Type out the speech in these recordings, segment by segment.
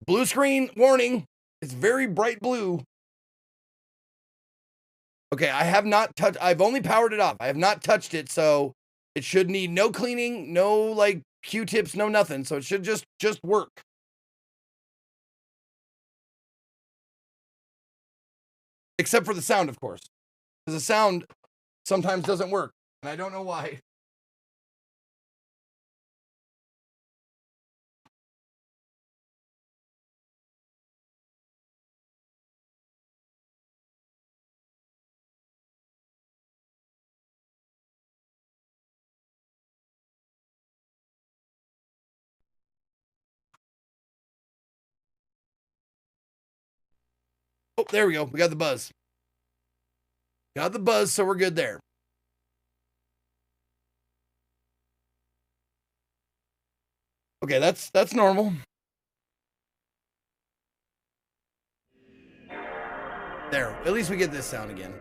Blue screen, warning. It's very bright blue. Okay, I have not touched, I've only powered it off. I have not touched it, so it should need no cleaning, no like Q-tips, no nothing. So it should just work. Except for the sound, of course. Because the sound sometimes doesn't work, and I don't know why. Oh, there we go. We got the buzz. Got the buzz, so we're good there. Okay, that's normal. There, at least we get this sound again.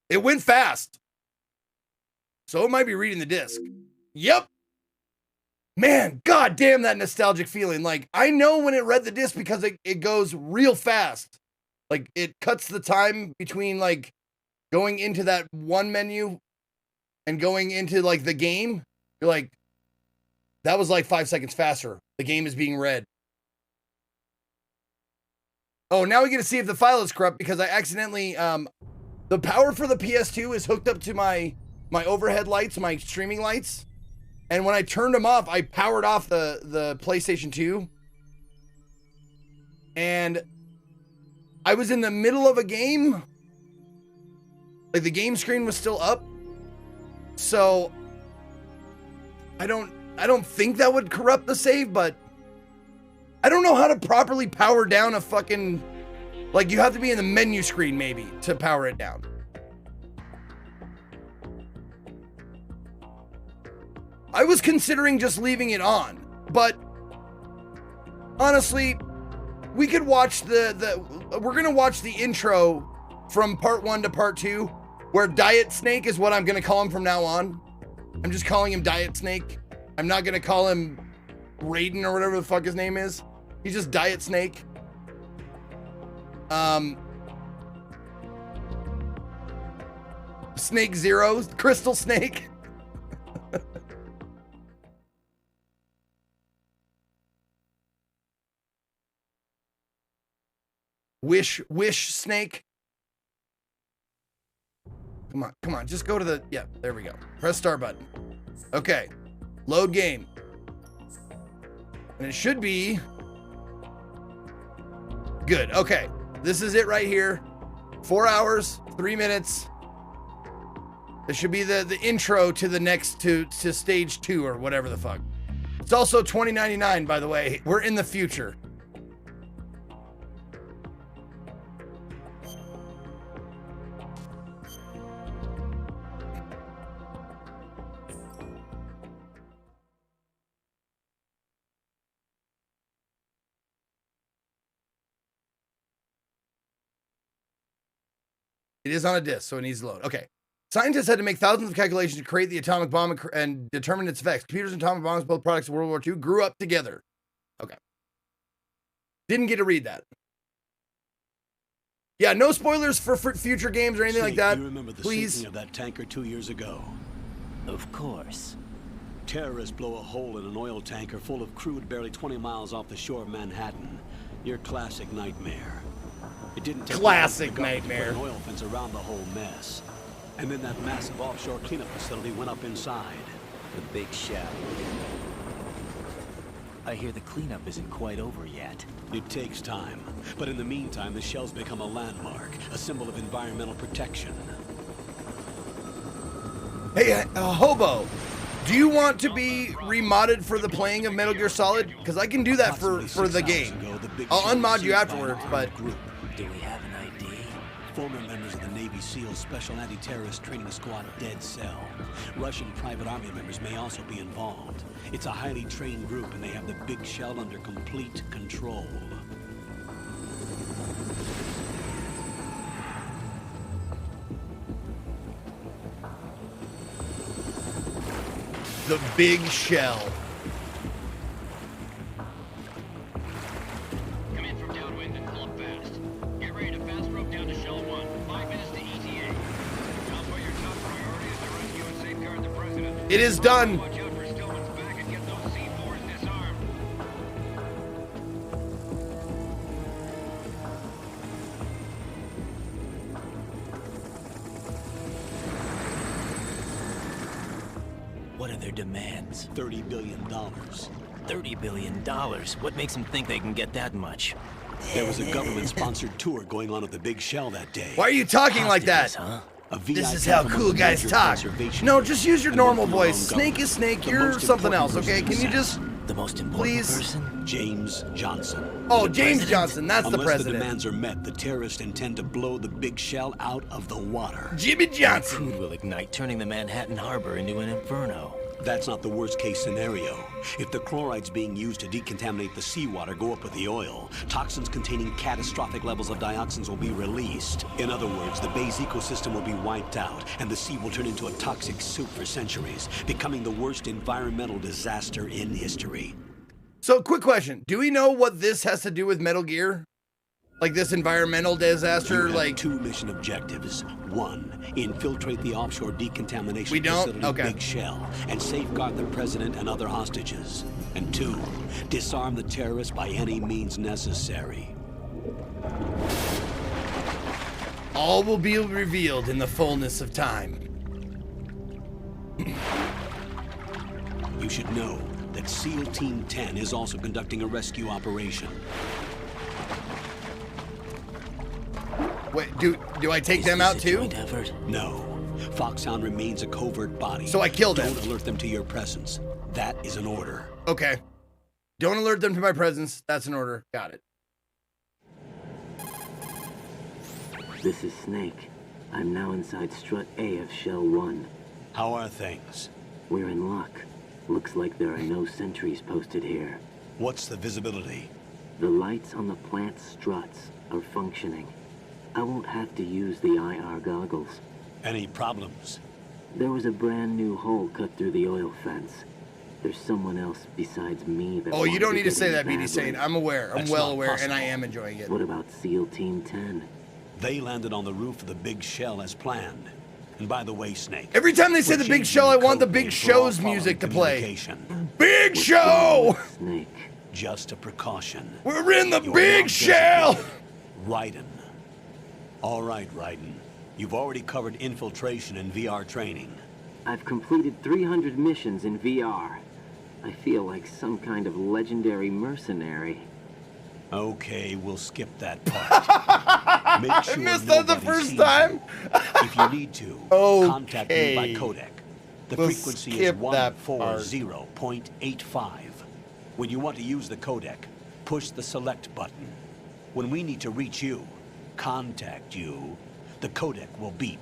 It went fast. So it might be reading the disc. Yep. Man, god damn that nostalgic feeling. Like, I know when it read the disc because it goes real fast. Like, it cuts the time between, like, going into that one menu and going into, like, the game. You're like, that was like 5 seconds faster. The game is being read. Oh, now we get to see if the file is corrupt because I accidentally, the power for the PS2 is hooked up to my overhead lights, my streaming lights. And when I turned them off, I powered off the PlayStation 2. And I was in the middle of a game. Like, the game screen was still up. So I don't think that would corrupt the save, but I don't know how to properly power down a fucking, like, you have to be in the menu screen maybe to power it down. I was considering just leaving it on, but honestly, we could watch we're gonna watch the intro from part 1 to part 2, where Diet Snake is what I'm gonna call him from now on. I'm just calling him Diet Snake. I'm not gonna call him Raiden or whatever the fuck his name is. He's just Diet Snake. Snake Zero, Crystal Snake. Wish Snake. Come on, just go to the, yeah, there we go. Press start button. Okay, load game. And it should be good. Okay, this is it right here. 4 hours, 3 minutes. This should be the intro to the next, to stage 2 or whatever the fuck. It's also $20.99, by the way. We're in the future. It is on a disk, so it needs to load. Okay. Scientists had to make thousands of calculations to create the atomic bomb and determine its effects. Computers and atomic bombs, both products of World War II, grew up together. Okay. Didn't get to read that. Yeah, no spoilers for future games or anything like that. You remember the sinking of that tanker 2 years ago? Of course. Terrorists blow a hole in an oil tanker full of crude barely 20 miles off the shore of Manhattan. Your classic nightmare. It didn't take classic nightmare. An oil fence around the whole mess. And then that massive offshore cleanup facility went up inside. The big shell. I hear the cleanup isn't quite over yet. It takes time. But in the meantime, the shell's become a landmark, a symbol of environmental protection. Hey, Hobo, do you want to be remodded for the playing of Metal Gear Solid? Because I can do that for the game. I'll unmod you afterwards, but... Do we have an ID? Former members of the Navy SEAL Special Anti-Terrorist Training Squad Dead Cell. Russian private army members may also be involved. It's a highly trained group and they have the big shell under complete control. The big shell. Come in from downwind and pull up fast. Get ready to fast rope down to Shell 1. 5 minutes to ETA. Tell what your top priority is to rescue and safeguard the president. It is done. Watch out for Stillman's back and get those C4s disarmed. What are their demands? $30 billion. $30 billion? What makes them think they can get that much? There was a government-sponsored tour going on at the Big Shell that day. Why are you talking like that? Hostages, huh? A This VIP is how from cool a guys major talk. conservation No, group just use your and normal work for voice. their own Snake is snake. The You're most something important else, okay? person Can you in just... The most important Please. person? James Johnson. Oh, James Johnson. That's the Unless the president. demands are met, the terrorists intend to blow the Big Shell out of the water. Jimmy Johnson. Crude will ignite, turning the Manhattan Harbor into an inferno. That's not the worst-case scenario. If the chlorides being used to decontaminate the seawater go up with the oil, toxins containing catastrophic levels of dioxins will be released. In other words, the bay's ecosystem will be wiped out, and the sea will turn into a toxic soup for centuries, becoming the worst environmental disaster in history. So, quick question. Do we know what this has to do with Metal Gear? Like this environmental disaster, You have like... two mission objectives. One, infiltrate the offshore decontamination We don't? facility Okay. Big Shell and safeguard the president and other hostages. And two, disarm the terrorists by any means necessary. All will be revealed in the fullness of time. You should know that SEAL Team 10 is also conducting a rescue operation. Wait, do I take Is them this out a too? joint effort? No, Foxhound remains a covert body. So I kill them. Don't alert them to your presence. That is an order. Okay. Don't alert them to my presence. That's an order. Got it. This is Snake. I'm now inside Strut A of Shell 1. How are things? We're in luck. Looks like there are no sentries posted here. What's the visibility? The lights on the plant struts are functioning. I won't have to use the IR goggles. Any problems? There was a brand new hole cut through the oil fence. There's someone else besides me that Oh, you wanted don't need to get say in that, BD badly. Sane. I'm aware. I'm That's well not aware, and possible. I am enjoying it. What about SEAL Team 10? They landed on the roof of the Big Shell as planned. And by the way, Snake. Every time they say we're the Big changing Show, I want the code Big name for all Show's music to following play. communication. Big What's Show! wrong with Snake. Just a precaution. We're in the You're Big now Shell! designated Raiden. All right, Raiden. You've already covered infiltration and VR training. I've completed 300 missions in VR. I feel like some kind of legendary mercenary. Okay, we'll skip that part. Make sure I missed that the nobody first sees time. you. If you need to, contact me by Okay. codec. The We'll frequency is skip that part. 140.85. When you want to use the codec, push the select button. When we need to reach you, contact you, the codec will beep.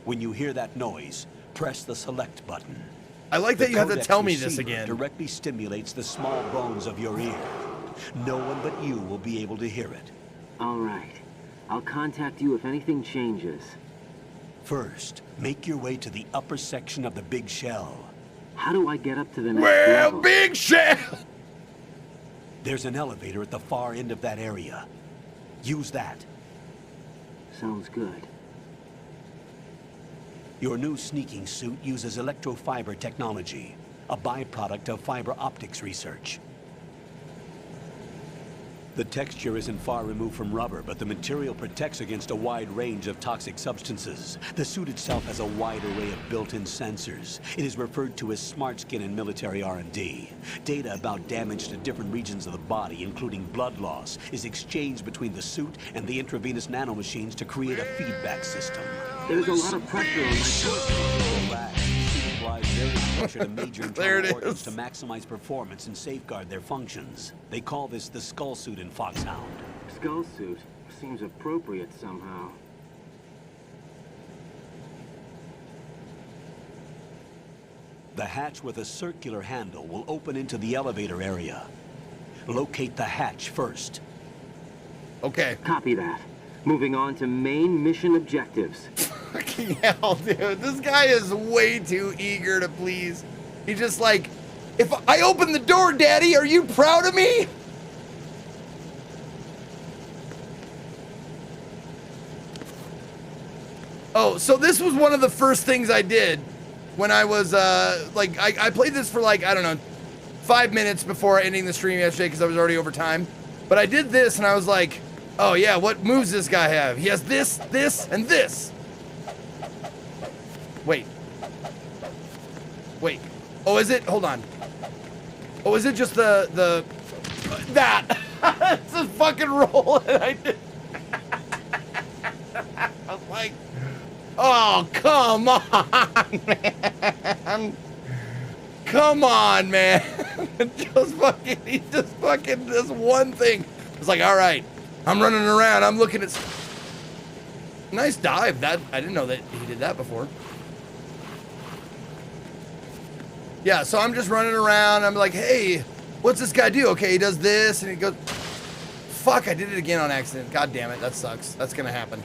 When you hear that noise, press the select button. I like The that you have to codec's tell me this receiver again. Directly stimulates the small bones of your ear. No one but you will be able to hear it. All right. I'll contact you if anything changes. First, make your way to the upper section of the Big Shell. How do I get up to the next Well, level? Big Shell! There's an elevator at the far end of that area. Use that. Sounds good. Your new sneaking suit uses electrofiber technology, a byproduct of fiber optics research. The texture isn't far removed from rubber, but the material protects against a wide range of toxic substances. The suit itself has a wide array of built-in sensors. It is referred to as smart skin in military R&D. Data about damage to different regions of the body, including blood loss, is exchanged between the suit and the intravenous nanomachines to create a feedback system. There's a lot of pressure on my foot. Relax. Suit applies various pressure to major There it internal organs is. to maximize performance and safeguard their functions. They call this the skull suit in Foxhound. Skull suit seems appropriate somehow. The hatch with a circular handle will open into the elevator area. Locate the hatch first. Okay. Copy that. Moving on to main mission objectives. Fucking hell, dude. This guy is way too eager to please. He's just like, if I open the door, Daddy, are you proud of me? Oh, so this was one of the first things I did when I was, like, I played this for like, I don't know, 5 minutes before ending the stream yesterday because I was already over time. But I did this and I was like, oh yeah, what moves does this guy have? He has this, this, and this. Wait. Wait. Oh, is it? Hold on. Oh, is it just that? It's a fucking roll and I did. I was like, oh, come on, man. Come on, man. He just fucking does one thing. It's like, all right, I'm running around. I'm looking at. Nice dive. That I didn't know that he did that before. Yeah, so I'm just running around. I'm like, hey, what's this guy do? Okay, he does this, and he goes. Fuck, I did it again on accident. God damn it, that sucks. That's gonna happen.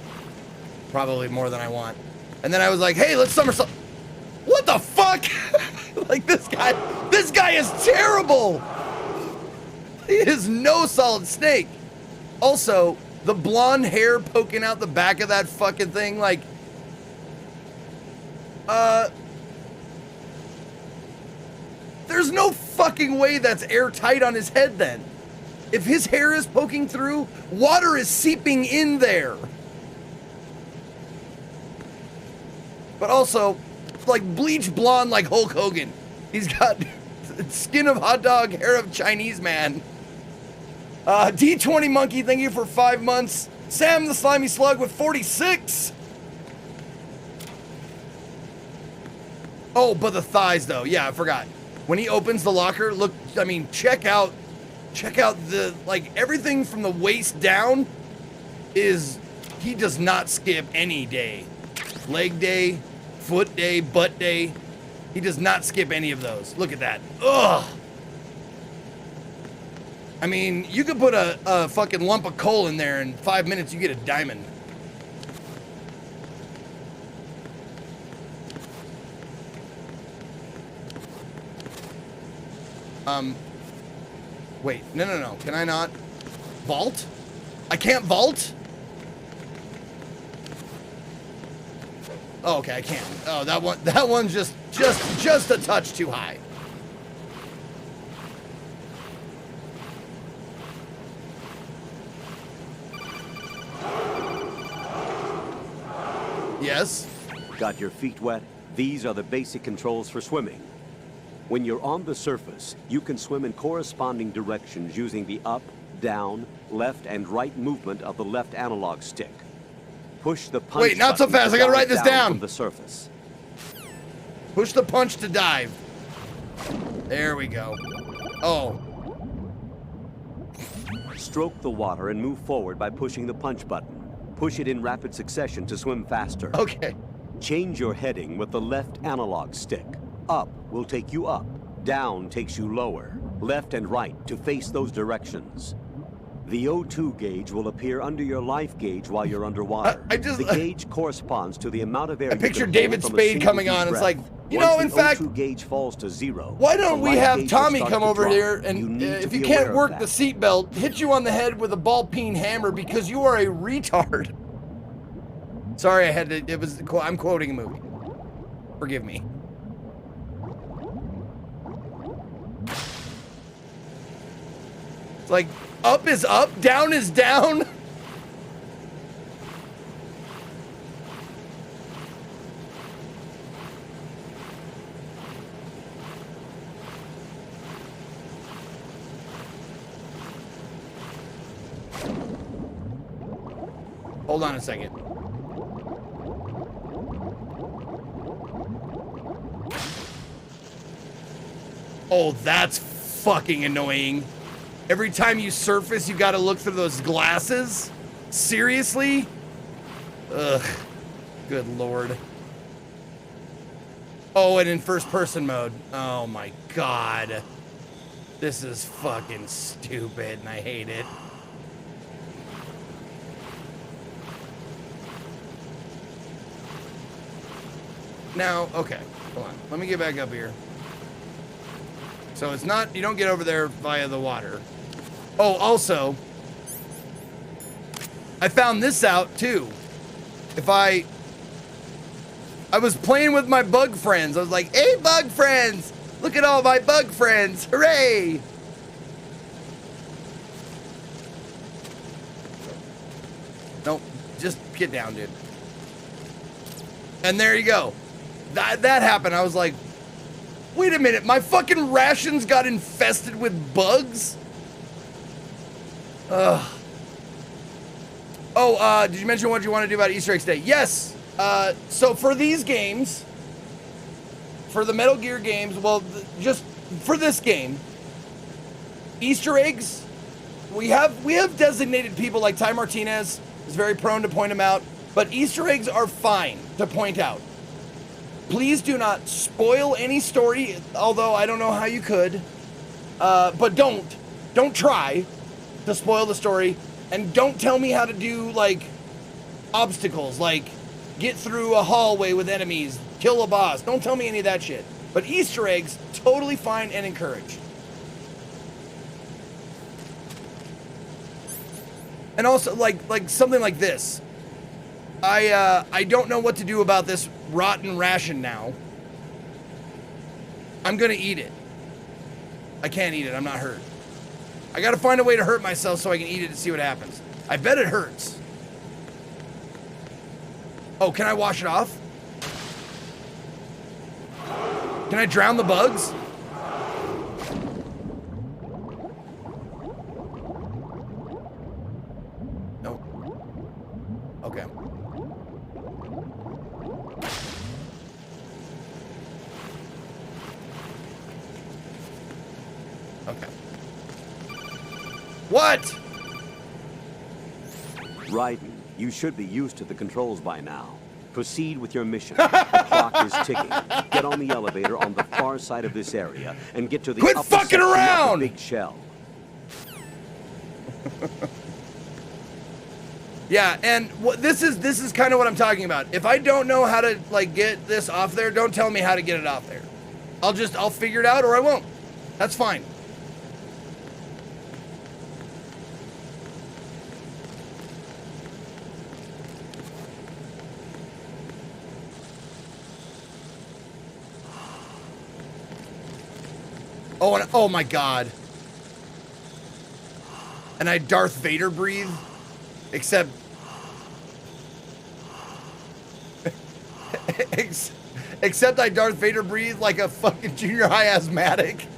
Probably more than I want. And then I was like, hey, let's somersault. What the fuck? Like this guy is terrible. He is no solid snake. Also, the blonde hair poking out the back of that fucking thing, like, there's no fucking way that's airtight on his head then. If his hair is poking through, water is seeping in there. But also, like bleach blonde like Hulk Hogan. He's got skin of hot dog, hair of Chinese man. D20 Monkey, thank you for 5 months. Sam the Slimy Slug with 46. Oh, but the thighs though. Yeah, I forgot. When he opens the locker, look, I mean, check out the, like, everything from the waist down is, he does not skip any day. Leg day, foot day, butt day. He does not skip any of those. Look at that. Ugh. I mean, you could put a fucking lump of coal in there in 5 minutes, you get a diamond. Wait, no. Can I not vault? I can't vault? Oh, okay, I can. Oh, that one's just a touch too high. Yes? Got your feet wet? These are the basic controls for swimming. When you're on the surface, you can swim in corresponding directions using the up, down, left, and right movement of the left analog stick. Push the punch. Wait, not so fast. I gotta write this down. From the surface. Push the punch to dive. There we go. Oh. Stroke the water and move forward by pushing the punch button. Push it in rapid succession to swim faster. Okay. Change your heading with the left analog stick. Up will take you up. Down takes you lower. Left and right to face those directions. The O2 gauge will appear under your life gauge while you're underwater. The gauge corresponds to the amount of air. I picture David Spade coming on. It's like, you know, in fact, O2 gauge falls to 0. Why don't we have Tommy come over here and if you can't work the seatbelt, hit you on the head with a ball-peen hammer because you are a retard. Sorry, I had to. I'm quoting a movie. Forgive me. It's like, up is up, down is down. Hold on a second. Oh, that's fucking annoying. Every time you surface, you gotta look through those glasses? Seriously? Ugh. Good lord. Oh, and in first person mode. Oh my god. This is fucking stupid and I hate it. Now, okay, hold on. Let me get back up here. So it's not, you don't get over there via the water. Oh, also, I found this out too. If I was playing with my bug friends. I was like, hey, bug friends, look at all my bug friends. Hooray. Nope, just get down, dude. And there you go. That happened. I was like, wait a minute, my fucking rations got infested with bugs? Ugh. Oh, did you mention what you want to do about Easter eggs today? Yes. So for these games, for the Metal Gear games, well, just for this game, Easter eggs, we have designated people like Ty Martinez is very prone to point them out, but Easter eggs are fine to point out. Please do not spoil any story, although I don't know how you could, but don't try to spoil the story, and don't tell me how to do, like, obstacles, like get through a hallway with enemies, kill a boss. Don't tell me any of that shit. But Easter eggs, totally fine and encouraged. And also, like something like this. I don't know what to do about this rotten ration now. I'm gonna eat it. I can't eat it, I'm not hurt. I gotta find a way to hurt myself so I can eat it to see what happens. I bet it hurts. Oh, can I wash it off? Can I drown the bugs? No. Okay. Okay. What? Raiden, you should be used to the controls by now. Proceed with your mission. The clock is ticking. Get on the elevator on the far side of this area and get to the Quit upper fucking section around! of the big shell. Yeah, and this is kind of what I'm talking about. If I don't know how to like get this off there, don't tell me how to get it off there. I'll figure it out or I won't. That's fine. Oh, and, oh my God. And I Darth Vader breathe, except except I Darth Vader breathe like a fucking junior high asthmatic.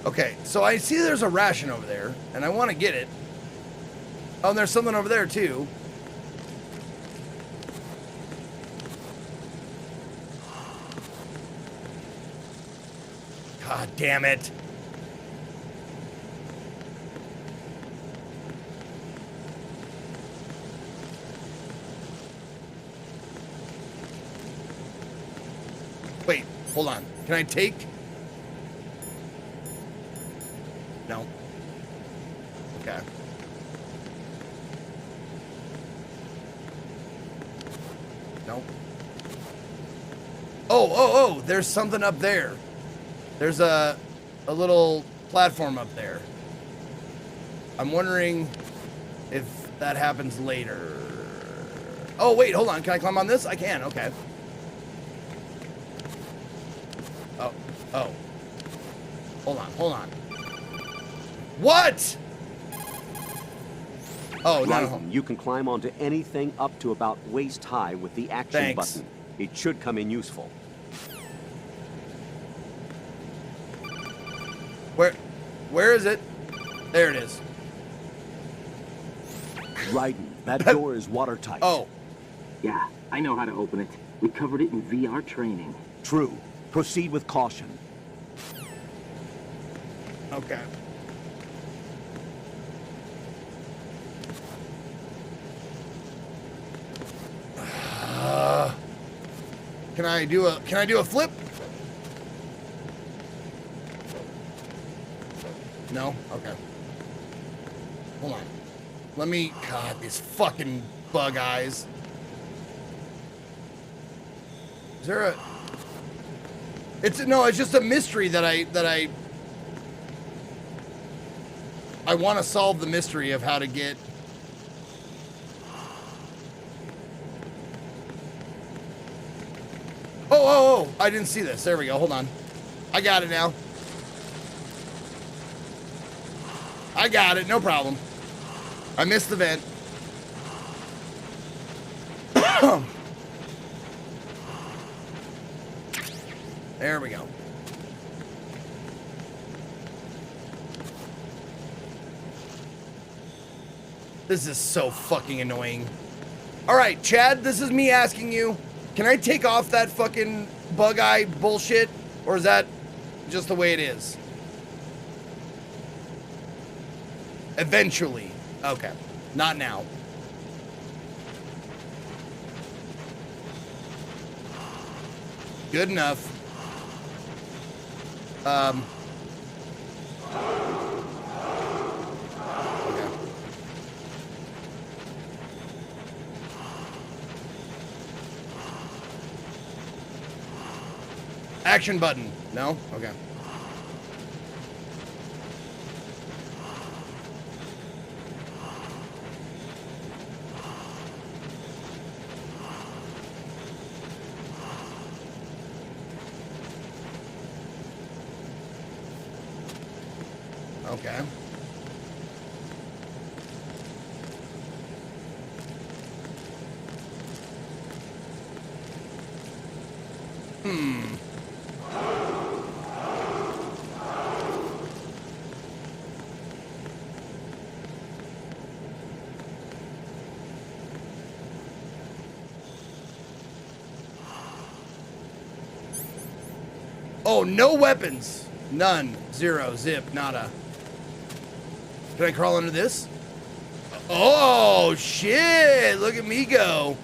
Okay, so I see there's a ration over there, and I want to get it. Oh, and there's something over there, too. God damn it. Wait, hold on. Can I take? No. Okay. No. Oh, there's something up there. There's a little platform up there. I'm wondering if that happens later. Oh, wait, hold on. Can I climb on this? I can, okay. Oh. Hold on. What? Oh, no. Raiden, you can climb onto anything up to about waist high with the action Thanks. button. It should come in useful. Where is it? There it is. Raiden, that door is watertight. Oh, Yeah, I know how to open it. We covered it in VR training. True. Proceed with caution. okay. Can I do a flip? No? Okay. Hold on. Let me, God, these fucking bug eyes. Is there a, it's just a mystery that I want to solve the mystery of how to get. Oh, I didn't see this. There we go. Hold on. I got it now. I got it. No problem. I missed the vent. There we go. This is so fucking annoying. All right, Chad, this is me asking you, can I take off that fucking bug eye bullshit? Or is that just the way it is? Eventually. Okay. Not now. Good enough. Okay. Action button. No? Okay. Okay. Oh, no weapons. None. Zero. Zip. Nada. Can I crawl under this? Oh, shit. Look at me go.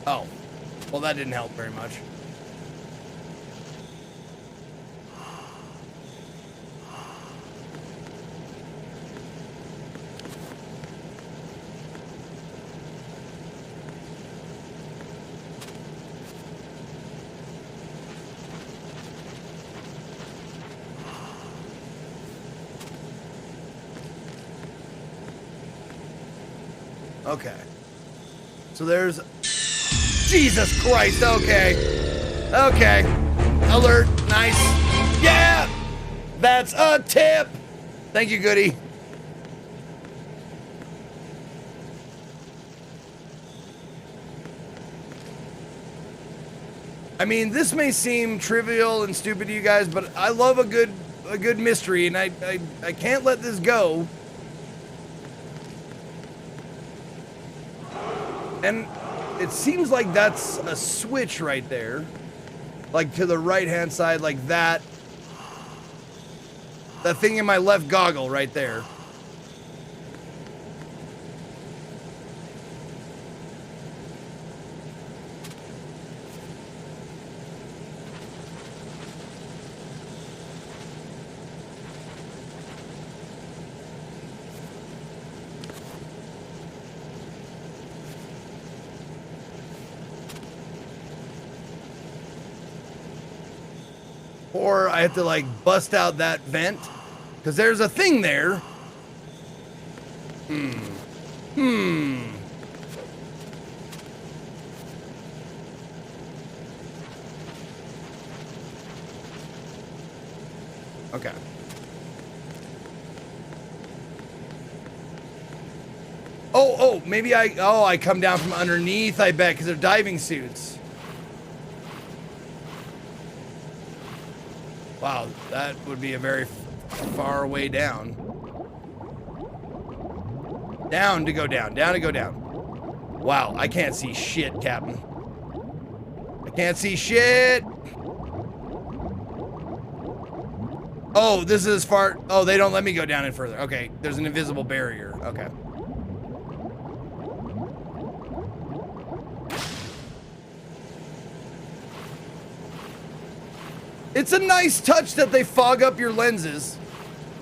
Oh. Well, that didn't help very much. Okay. So there's... Jesus Christ, okay. Okay. Alert, nice. Yeah! That's a tip! Thank you, Goody. I mean, this may seem trivial and stupid to you guys, but I love a good mystery, and I can't let this go. And it seems like that's a switch right there. Like to the right-hand side, like that. That thing in my left goggle right there. Or I have to like bust out that vent, because there's a thing there. Okay. Oh, maybe I come down from underneath, I bet, because they're diving suits. Wow, that would be a very far way down. Down to go down, down to go down. Wow, I can't see shit, Captain. I can't see shit. Oh, this is as far. Oh, they don't let me go down any further. Okay, there's an invisible barrier. Okay. It's a nice touch that they fog up your lenses.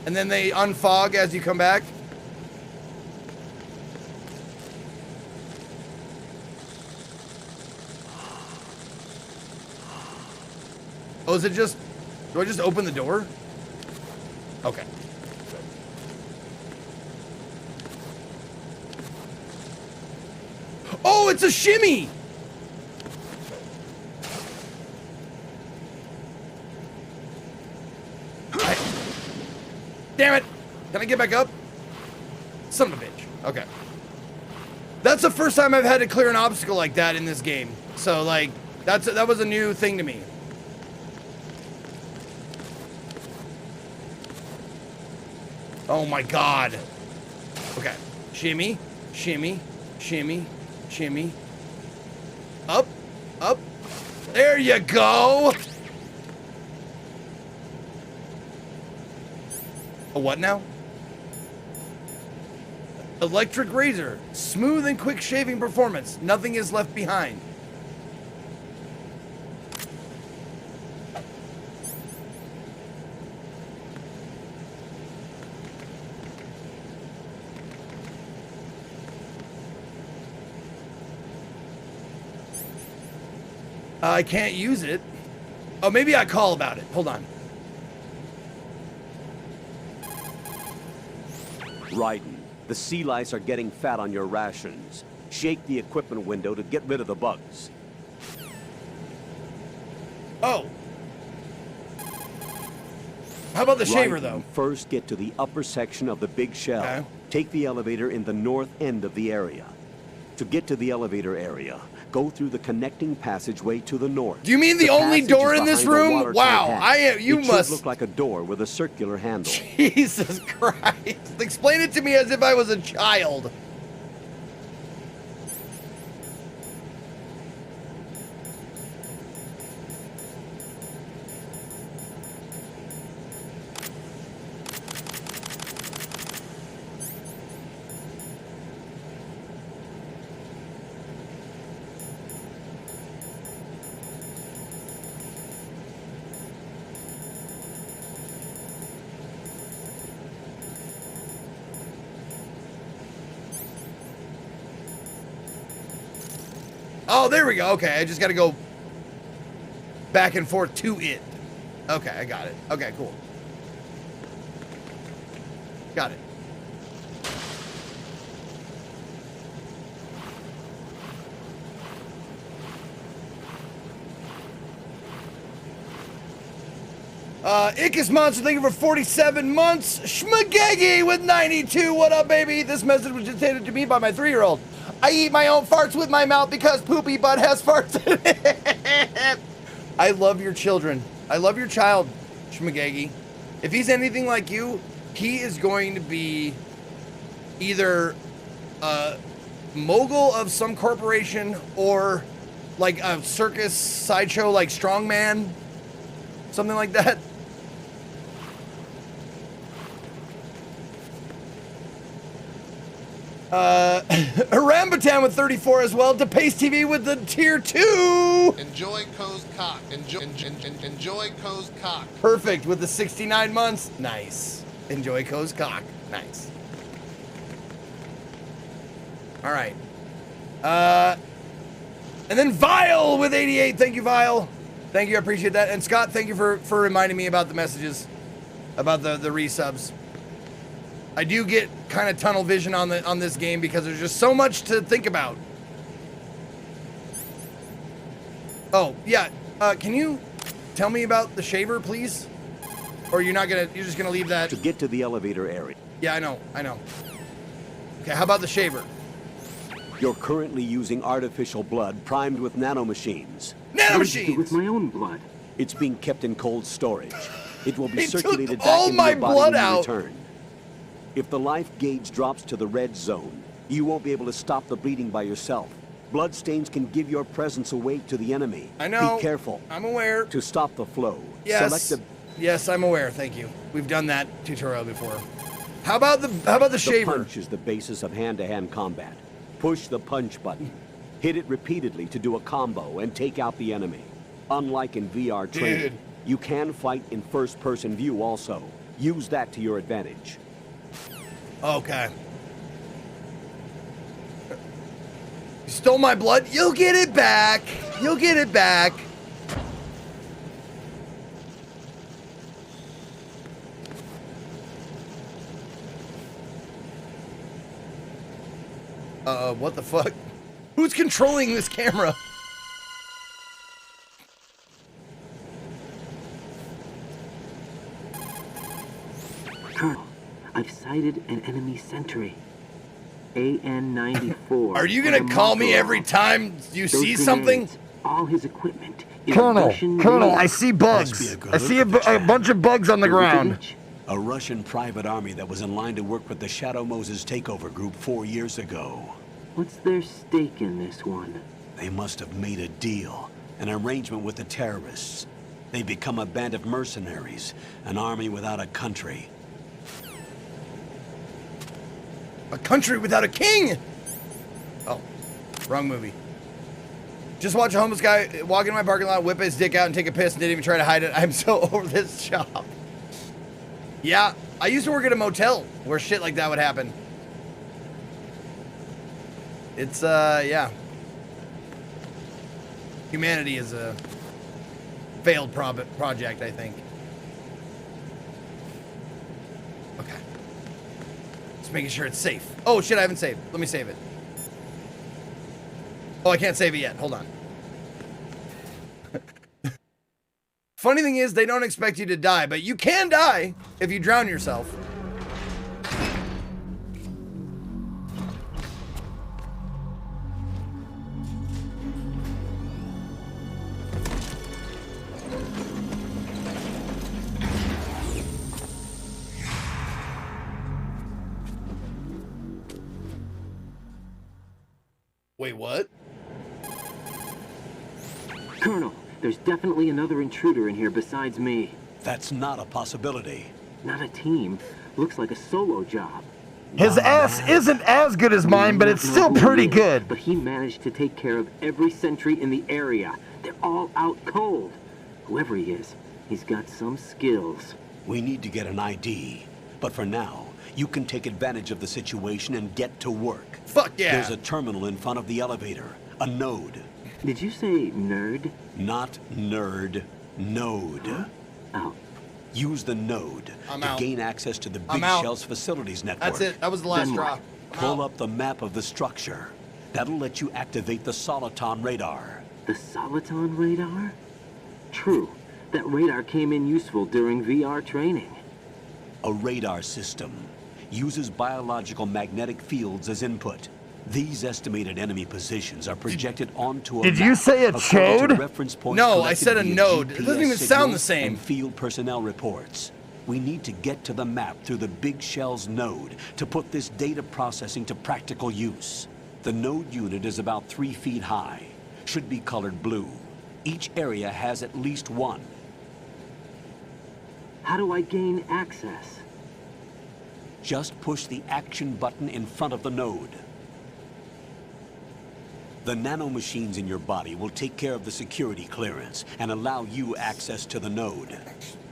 And then they unfog as you come back. Oh, is it just... Do I just open the door? Okay. Oh, it's a shimmy! Damn it! Can I get back up? Son of a bitch. Okay. That's the first time I've had to clear an obstacle like that in this game. So, like, that was a new thing to me. Oh my god. Okay. Shimmy, shimmy, shimmy, shimmy. Up, up. There you go! A what now? Electric razor. Smooth and quick shaving performance. Nothing is left behind. I can't use it. Oh, maybe I call about it. Hold on. Raiden, the sea lice are getting fat on your rations. Shake the equipment window to get rid of the bugs. Oh. How about the shaver, Raiden, though? First, get to the upper section of the big shell. Okay. Take the elevator in the north end of the area. To get to the elevator area, go through the connecting passageway to the north. Do you mean the only passage door is in this behind a room? watertight Wow, hatch. you it must should look like a door with a circular handle. Jesus Christ. Explain it to me as if I was a child. Oh, there we go. Okay, I just got to go back and forth to it. Okay, I got it. Okay, cool. Got it. Ickis Monster, thank you for 47 months. Schmagegi with 92. What up, baby? This message was dictated to me by my 3-year-old. I eat my own farts with my mouth because poopy butt has farts in it. I love your children. I love your child, Schmagegi. If he's anything like you, he is going to be either a mogul of some corporation or like a circus sideshow like Strongman. Something like that. Orangutan with 34 as well. DePace TV with the tier 2. Enjoy Co's cock. Enjoy Co's cock. Perfect with the 69 months. Nice. Enjoy Co's cock. Nice. All right. And then Vile with 88. Thank you, Vile. Thank you. I appreciate that. And Scott, thank you for reminding me about the messages about the resubs. I do get kind of tunnel vision on this game because there's just so much to think about. Oh, yeah. Can you tell me about the shaver, please? Or you're just gonna leave that? To get to the elevator area. Yeah, I know. Okay, how about the shaver? You're currently using artificial blood primed with nanomachines. What did you do with my own blood? It's being kept in cold storage. It will be He took circulated back all into my your body blood when you out. return. If the life gauge drops to the red zone, you won't be able to stop the bleeding by yourself. Bloodstains can give your presence away to the enemy. I know. Be careful. I'm aware. To stop the flow, Yes. select Yes, I'm aware. Thank you. We've done that tutorial before. How about the shaver? The punch is the basis of hand-to-hand combat. Push the punch button. Hit it repeatedly to do a combo and take out the enemy. Unlike in VR training, Dude. you can fight in first-person view also. Use that to your advantage. Okay. You stole my blood? You'll get it back. You'll get it back. What the fuck? Who's controlling this camera? Colonel, I've sighted an enemy sentry. AN-94. Are you gonna call me every time you see something? All his equipment. is Colonel, Russian Colonel, made. I see bugs. Must be a good I see look at a the bunch of bugs on the ground. Vukovic, A Russian private army that was in line to work with the Shadow Moses takeover group 4 years ago. What's their stake in this one? They must have made a deal, an arrangement with the terrorists. They become a band of mercenaries, an army without a country. A country without a king! Oh, wrong movie. Just watch a homeless guy walk into my parking lot, whip his dick out, and take a piss, and didn't even try to hide it. I'm so over this job. Yeah, I used to work at a motel where shit like that would happen. It's, yeah. Humanity is a failed project, I think. Okay. Just making sure it's safe. Oh, shit, I haven't saved. Let me save it. Oh, I can't save it yet. Hold on. Funny thing is, they don't expect you to die, but you can die if you drown yourself. Wait, what? Colonel, there's definitely another intruder in here besides me. That's not a possibility. Not a team. Looks like a solo job. His ass isn't as good as mine, but it's still pretty good. But he managed to take care of every sentry in the area. They're all out cold. Whoever he is, he's got some skills. We need to get an ID. But for now, you can take advantage of the situation and get to work. Fuck yeah. There's a terminal in front of the elevator. A node. Did you say nerd? Not nerd. Node. Oh, Use the node I'm to out. gain access to the I'm Big out. Shell's facilities network. That's it. That was the last Then straw. what? Pull up the map of the structure. That'll let you activate the Soliton radar. the Soliton radar? True. That radar came in useful during VR training. A radar system uses biological magnetic fields as input. These estimated enemy positions are projected onto a Did map you say a according to chode? reference points No, I collected said a via node. It doesn't GPS even sound the signals same. and field personnel reports. We need to get to the map through the Big Shell's node to put this data processing to practical use. The node unit is about 3 feet high. Should be colored blue. Each area has at least one. How do I gain access? Just push the action button in front of the node. The nanomachines in your body will take care of the security clearance and allow you access to the node.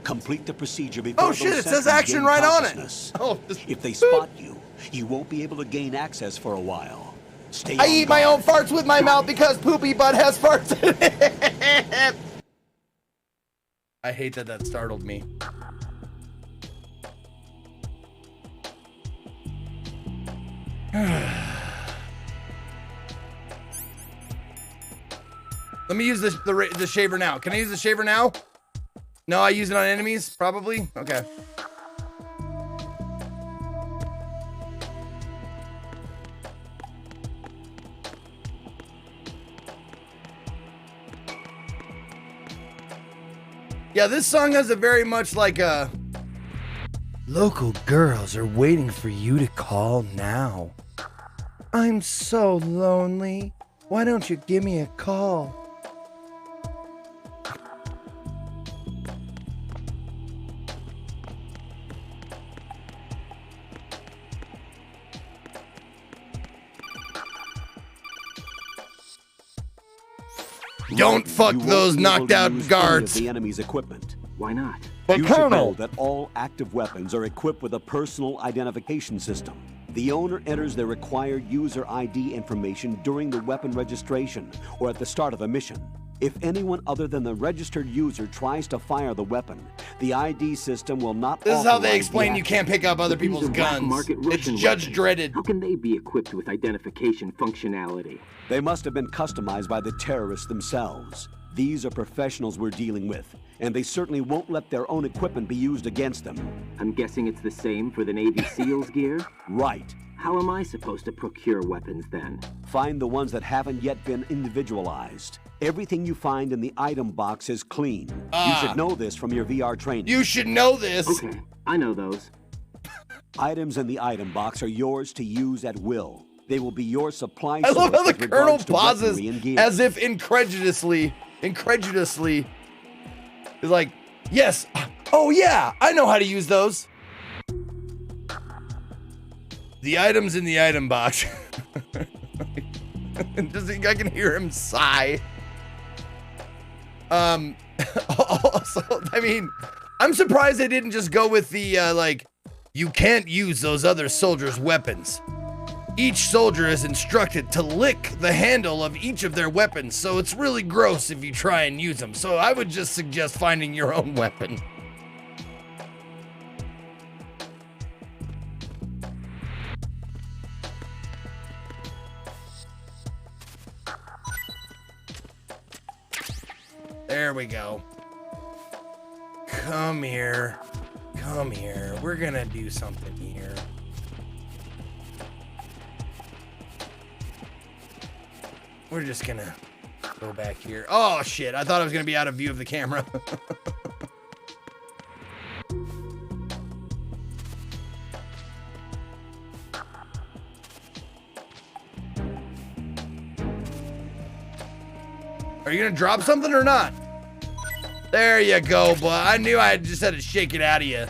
Complete the procedure before Oh those shit, it says sentries action gain right on it. consciousness. Oh, just If they spot you, you won't be able to gain access for a while. Stay I on eat my guard. own farts with my mouth because poopy butt has farts in it. I hate that that startled me. Let me use the shaver now. Can I use the shaver now? No, I use it on enemies, probably. Okay. Yeah, this song has a very much like a... Local girls are waiting for you to call now. I'm so lonely. Why don't you give me a call? Don't fuck You won't those be able knocked to out use any of guards. the enemy's equipment. Why not? But You should know Colonel, that all active weapons are equipped with a personal identification system. The owner enters their required user ID information during the weapon registration or at the start of a mission. If anyone other than the registered user tries to fire the weapon, the ID system will not this is how they authorize explain the you action. can't pick up other But these people's are black guns. market It's Russian Judge weapons. Dredded. How can they be equipped with identification functionality? They must have been customized by the terrorists themselves. These are professionals we're dealing with, and they certainly won't let their own equipment be used against them. I'm guessing it's the same for the Navy SEALs gear? Right. How am I supposed to procure weapons then? Find the ones that haven't yet been individualized. Everything you find in the item box is clean. You should know this from your VR training. You should know this. Okay, I know those. Items in the item box are yours to use at will. They will be your supply I source love how the with Colonel regards to pauses weaponry and gear. as if incredulously, is like, yes, oh yeah, I know how to use those. The items in the item box. I can hear him sigh. Also, I mean, I'm surprised they didn't just go with the, like, you can't use those other soldiers' weapons. Each soldier is instructed to lick the handle of each of their weapons, so it's really gross if you try and use them. So I would just suggest finding your own weapon. There we go. Come here. Come here. We're gonna do something here. We're just gonna go back here. Oh shit, I thought I was gonna be out of view of the camera. Are you gonna drop something or not? There you go, boy. I knew I just had to shake it out of you.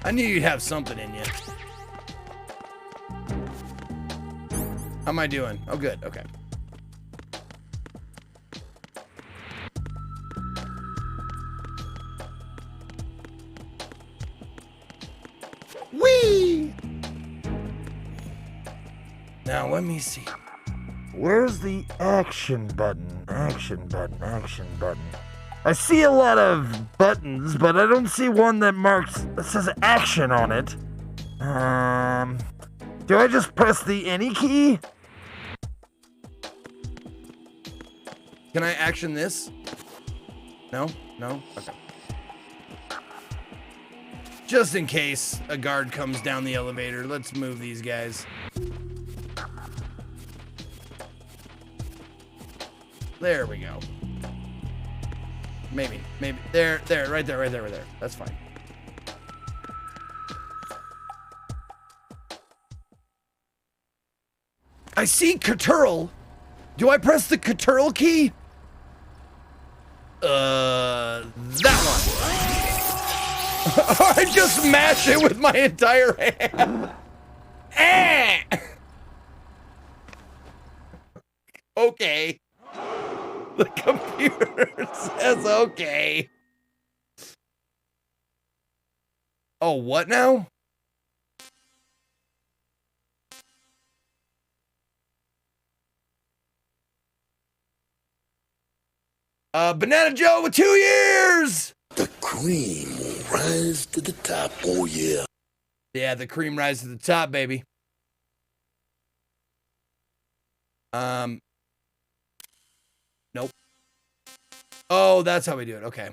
I knew you'd have something in you. How am I doing? Oh, good. Okay. Whee! Now, let me see. Where's the action button? Action button, action button. I see a lot of buttons, but I don't see one that says action on it. Do I just press the any key? Can I action this? No? No? Okay. Just in case a guard comes down the elevator, let's move these guys. There we go. Maybe. There, right there. That's fine. I see Caturl. Do I press the Caturl key? That one. I just mash it with my entire hand. Okay. The computer says okay. Oh, what now? Banana Joe with 2 years! The cream will rise to the top, oh yeah. Yeah, the cream rises to the top, baby. Nope. Oh, that's how we do it. Okay.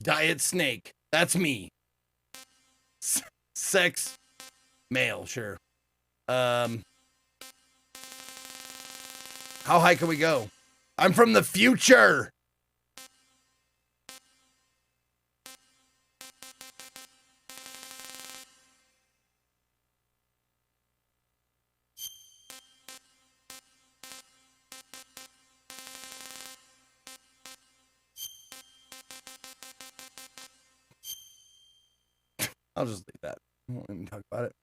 Diet snake. That's me. Sex. Male, sure. How high can we go? I'm from the future. I'll just leave that. I won't even talk about it.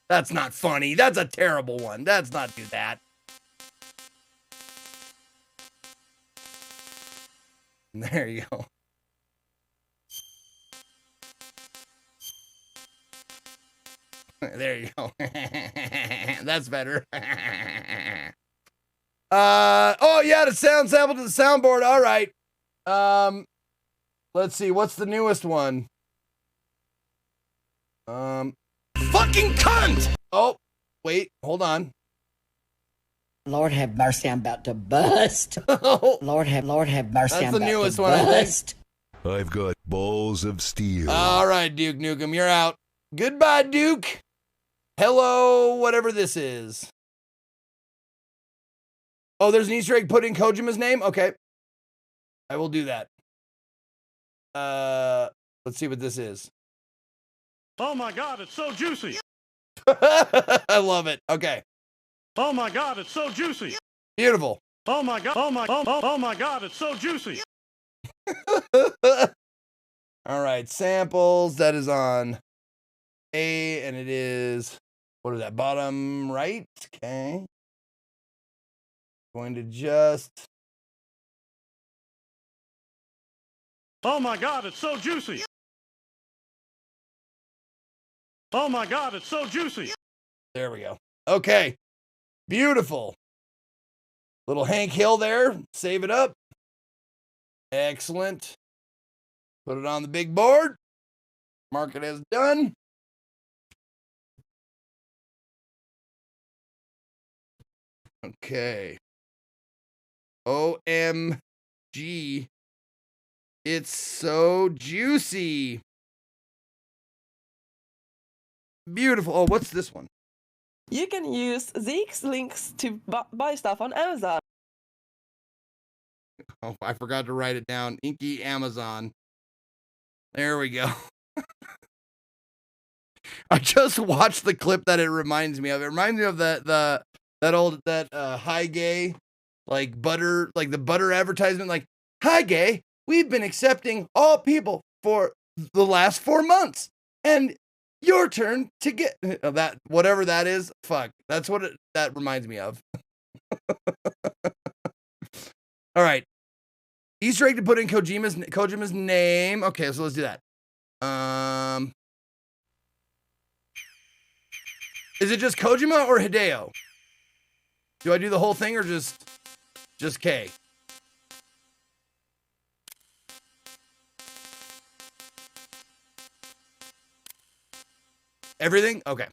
That's not funny. That's a terrible one. Let's not do that. There you go. There you go. That's better. Oh yeah, the sound sample to the soundboard. All right. Let's see. What's the newest one? Fucking cunt! Oh, wait, hold on. Lord have mercy, I'm about to bust. Lord have mercy, That's I'm the about newest to one, I bust. think. I've got balls of steel. All right, Duke Nukem, you're out. Goodbye, Duke. Hello, whatever this is. Oh, there's an Easter egg put in Kojima's name? Okay. I will do that. Let's see what this is. Oh my God, it's so juicy. I love it. Okay. Oh my God, it's so juicy. Beautiful. Oh my God, oh my God, it's so juicy. All right, samples. That is on A, and it is, what is that, bottom right? Okay. Going to just. Oh my God, it's so juicy. Oh my God, it's so juicy. There we go. Okay. Beautiful. Little Hank Hill there. Save it up. Excellent. Put it on the big board. Mark it as done. Okay. OMG. It's so juicy. Beautiful. Oh, what's this one? You can use Zeke's links to buy stuff on Amazon. Oh, I forgot to write it down. Inky Amazon. There we go. I just watched the clip that it reminds me of. It reminds me of that Hi Gay, like butter, like the butter advertisement, like, Hi Gay, we've been accepting all people for the last 4 months. And your turn to get that, whatever that is. Fuck. That's what that reminds me of. All right. Easter egg to put in Kojima's name. Okay, so let's do that. Is it just Kojima or Hideo? Do I do the whole thing or just K? Everything? Okay.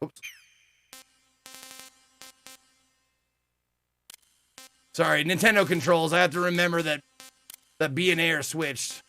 Oops. Sorry, Nintendo controls. I have to remember that B and A are switched.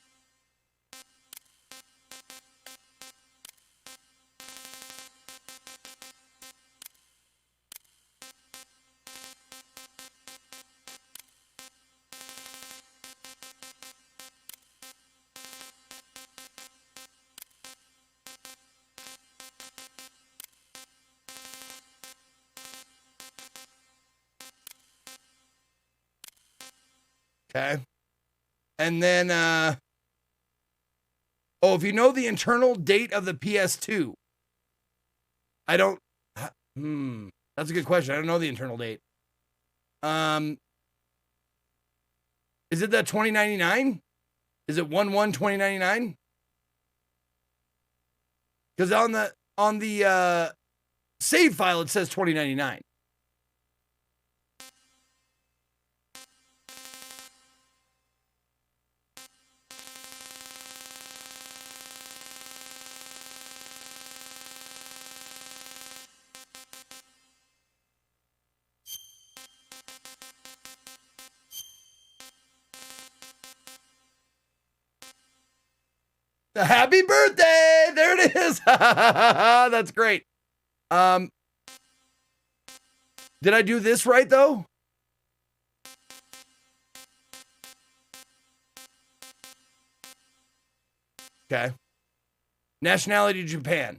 Okay. And then, oh, if you know the internal date of the PS2, I don't, that's a good question. I don't know the internal date. Is it that 2099? Is it 1/1/2099? Because on the save file, it says 2099. Happy birthday! There it is. That's great. Did I do this right though? Okay. Nationality Japan.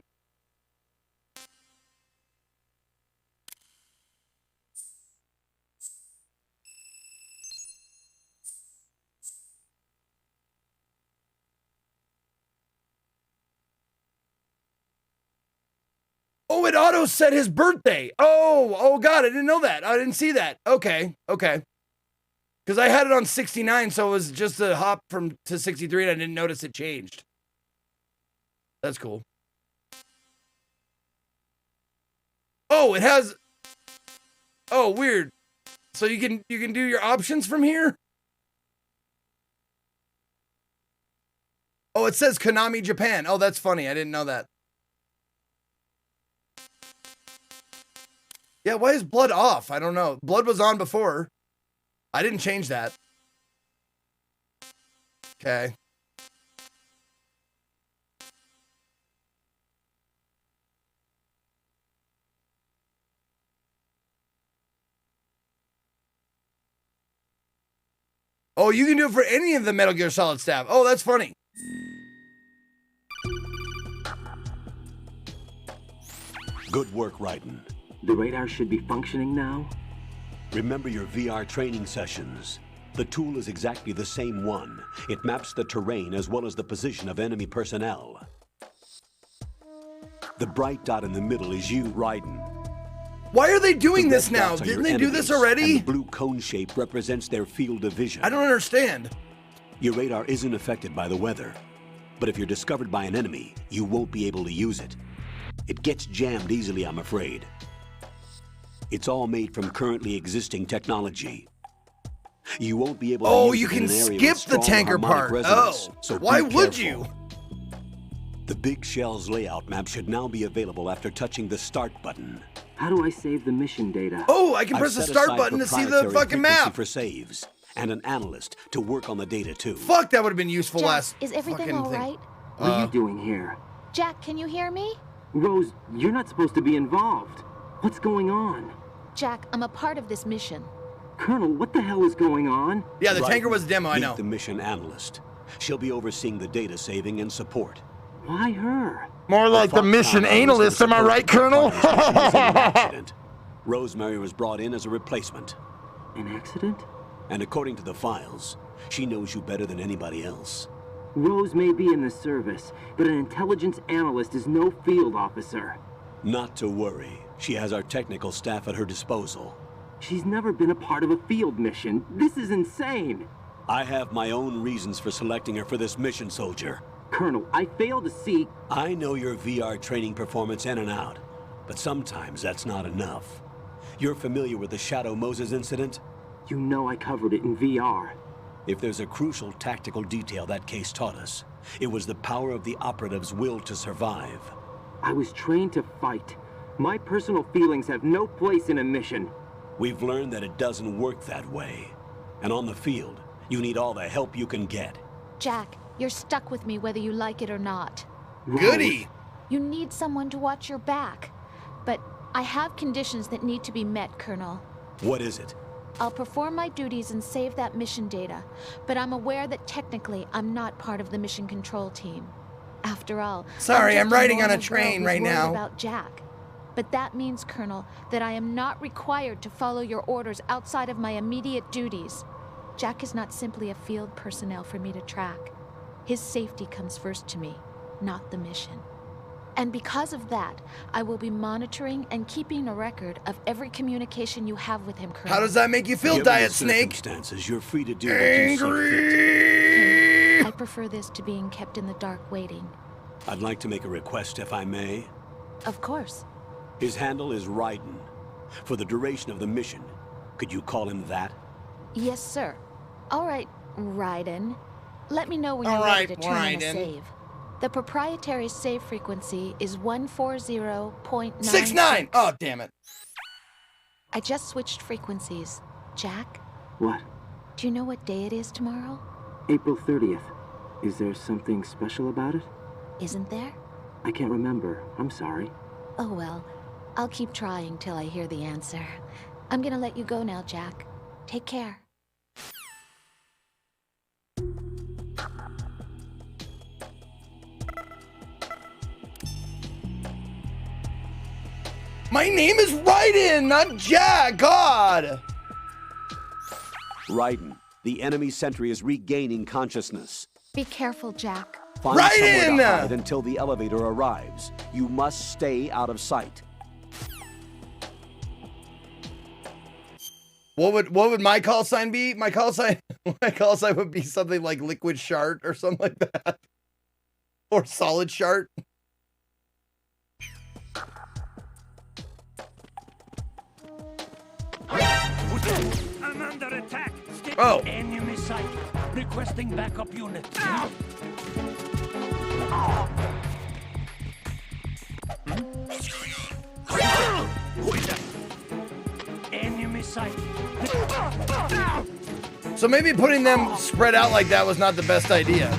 Oh, it auto set his birthday. Oh, God, I didn't know that. I didn't see that. Okay. Because I had it on 69, so it was just a hop to 63, and I didn't notice it changed. That's cool. Oh, it has... Oh, weird. So you can do your options from here? Oh, it says Konami Japan. Oh, that's funny. I didn't know that. Yeah, why is blood off? I don't know. Blood was on before. I didn't change that. Okay. Oh, you can do it for any of the Metal Gear Solid staff. Oh, that's funny. Good work, Raiden. The radar should be functioning now? Remember your VR training sessions. The tool is exactly the same one. It maps the terrain as well as the position of enemy personnel. The bright dot in the middle is you, Raiden. Why are they doing The this red now? dots are Didn't your they do this enemies, already? And the blue cone shape represents their field of vision. I don't understand. Your radar isn't affected by the weather. But if you're discovered by an enemy, you won't be able to use it. It gets jammed easily, I'm afraid. It's all made from currently existing technology. You won't be able to Oh, use you it in can an area skip with the strong tanker harmonic part. resonance, Oh, so why be would careful. you? The Big Shell's layout map should now be available after touching the start button. How do I save the mission data? Oh, I can I've press the set start aside button to see the proprietary fucking frequency map. for saves, and an analyst to work on the data too. Fuck, that would have been useful Jack, last. is everything fucking all thing. right? What are you doing here? Jack, can you hear me? Rose, you're not supposed to be involved. What's going on? Jack, I'm a part of this mission. Colonel, what the hell is going on? Yeah, the Raiden, tanker was a demo, I meet know. the mission analyst. She'll be overseeing the data saving and support. Why her? More like the mission analyst, am I right, Colonel? Accident. Rosemary was brought in as a replacement. An accident? And according to the files, she knows you better than anybody else. Rose may be in the service, but an intelligence analyst is no field officer. Not to worry. She has our technical staff at her disposal. She's never been a part of a field mission. This is insane. I have my own reasons for selecting her for this mission, soldier. Colonel, I fail to see... I know your VR training performance in and out, but sometimes that's not enough. You're familiar with the Shadow Moses incident? You know I covered it in VR. If there's a crucial tactical detail that case taught us, it was the power of the operative's will to survive. I was trained to fight. My personal feelings have no place in a mission. We've learned that it doesn't work that way. And on the field, you need all the help you can get. Jack, you're stuck with me whether you like it or not. Goody! You need someone to watch your back. But I have conditions that need to be met, Colonel. What is it? I'll perform my duties and save that mission data, but I'm aware that technically I'm not part of the mission control team. After all, Sorry, I'm just riding on a normal girl train who's right worried now. About Jack. But that means, Colonel, that I am not required to follow your orders outside of my immediate duties. Jack is not simply a field personnel for me to track. His safety comes first to me, not the mission. And because of that, I will be monitoring and keeping a record of every communication you have with him, Colonel. How does that make you feel, Given Diet the Snake? Circumstances, you're free to do what you see fit. I prefer this to being kept in the dark waiting. I'd like to make a request, if I may. Of course. His handle is Raiden. For the duration of the mission, could you call him that? Yes, sir. All right, Raiden. Let me know when All you're right, ready to turn in a Raiden. save. The proprietary save frequency is 140.9. 6-9! Oh, damn it. I just switched frequencies. Jack, What? do you know what day it is tomorrow? April 30th. Is there something special about it? Isn't there? I can't remember. I'm sorry. Oh well, I'll keep trying till I hear the answer. I'm gonna let you go now, Jack. Take care. My name is Raiden, not Jack. God. Raiden, the enemy sentry is regaining consciousness. Be careful, Jack. Find Right somewhere in! to hide until the elevator arrives. You must stay out of sight. What would my call sign be? My call sign would be something like liquid shart or something like that. Or solid shart. I'm under attack. Stay enemy sight. Requesting backup unit. What's going on? Who is that? Enemy sight. So maybe putting them spread out like that was not the best idea.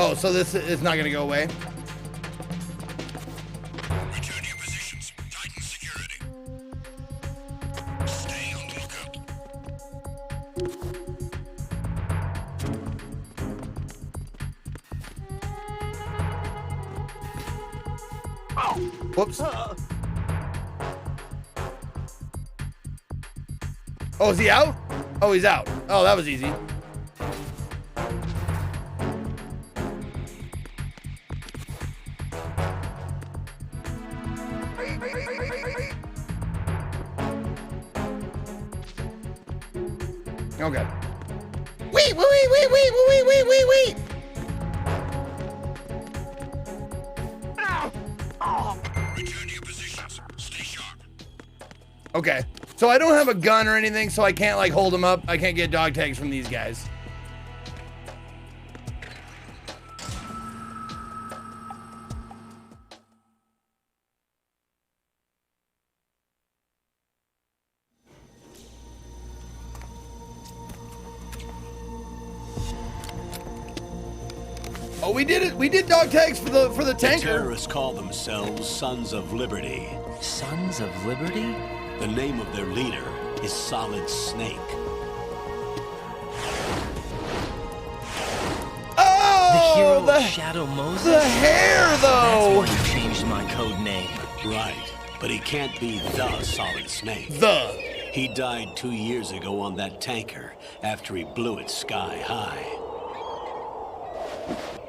Oh, so this is not going to go away? Return to your positions. Tighten security. Stay on the lookout. Whoops. Oh, is he out? Oh, he's out. Oh, that was easy. Okay. Wait. Return to your positions. Stay sharp. Okay. So I don't have a gun or anything, so I can't like hold them up. I can't get dog tags from these guys. Oh, we did it. We did dog tags for the tanker. The terrorists call themselves Sons of Liberty. Sons of Liberty? The name of their leader is Solid Snake. Oh, The hero of Shadow Moses? The hair, though. That's why you changed my code name. Right, but he can't be the Solid Snake. He died 2 years ago on that tanker after he blew it sky high.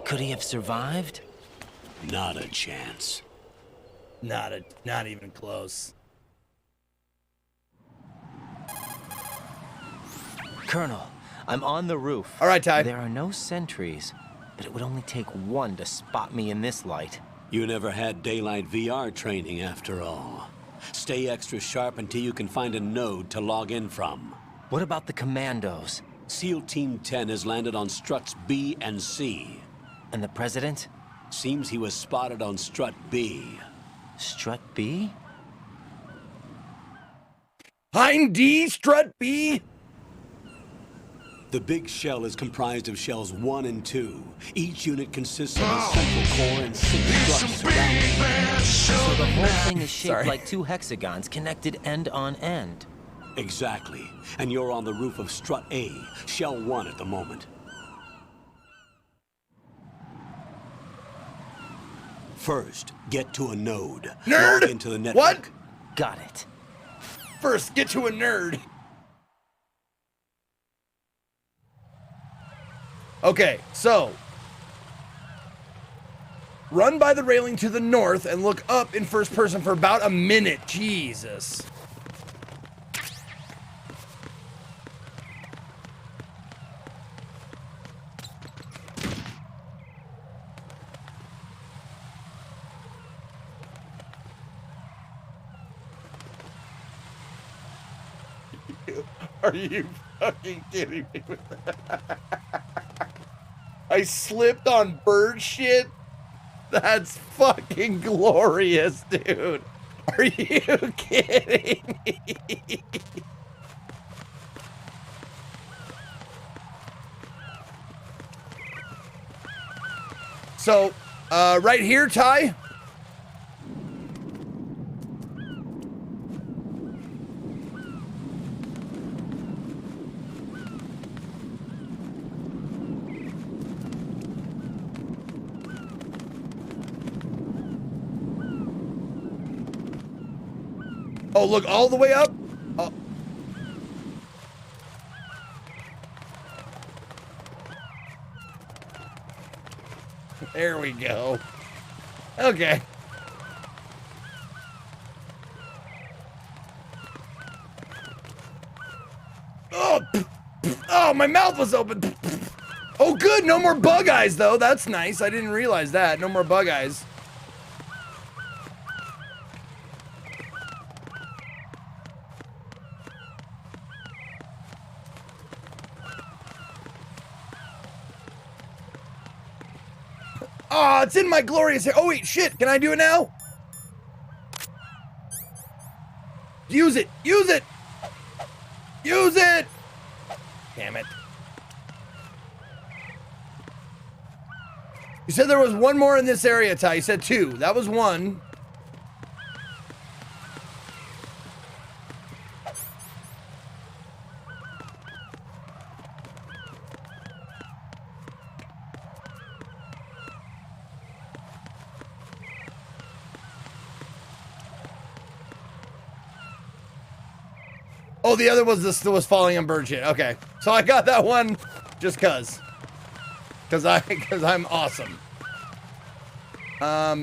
Could he have survived? Not a chance. Not even close. Colonel, I'm on the roof. All right, Ty. There are no sentries, but it would only take one to spot me in this light. You never had daylight VR training after all. Stay extra sharp until you can find a node to log in from. What about the commandos? SEAL Team 10 has landed on struts B and C. And the president? Seems he was spotted on strut B. Strut B? Hind D, strut B? The big shell is comprised of shells 1 and 2. Each unit consists of a central core and 6 struts surrounding it. So the whole thing is shaped like 2 hexagons connected end on end. Exactly. And you're on the roof of strut A, shell 1 at the moment. First, get to a node. Nerd! Log into the network. What? Got it. First, get to a nerd. Okay, so run by the railing to the north and look up in first person for about a minute. Jesus. Are you fucking kidding me with that? I slipped on bird shit? That's fucking glorious, dude. Are you kidding me? So, right here, Ty. Oh, look, all the way up? Oh. There we go. Okay. Oh, oh, my mouth was open. Oh, good. No more bug eyes, though. That's nice. I didn't realize that. No more bug eyes. Oh, it's in my glorious hair. Oh, wait, shit. Can I do it now? Use it. Use it. Use it. Damn it. You said there was one more in this area, Ty. You said 2. That was 1. Oh, the other was this was falling on bird shit. Okay, so I got that one just cause I'm awesome. Now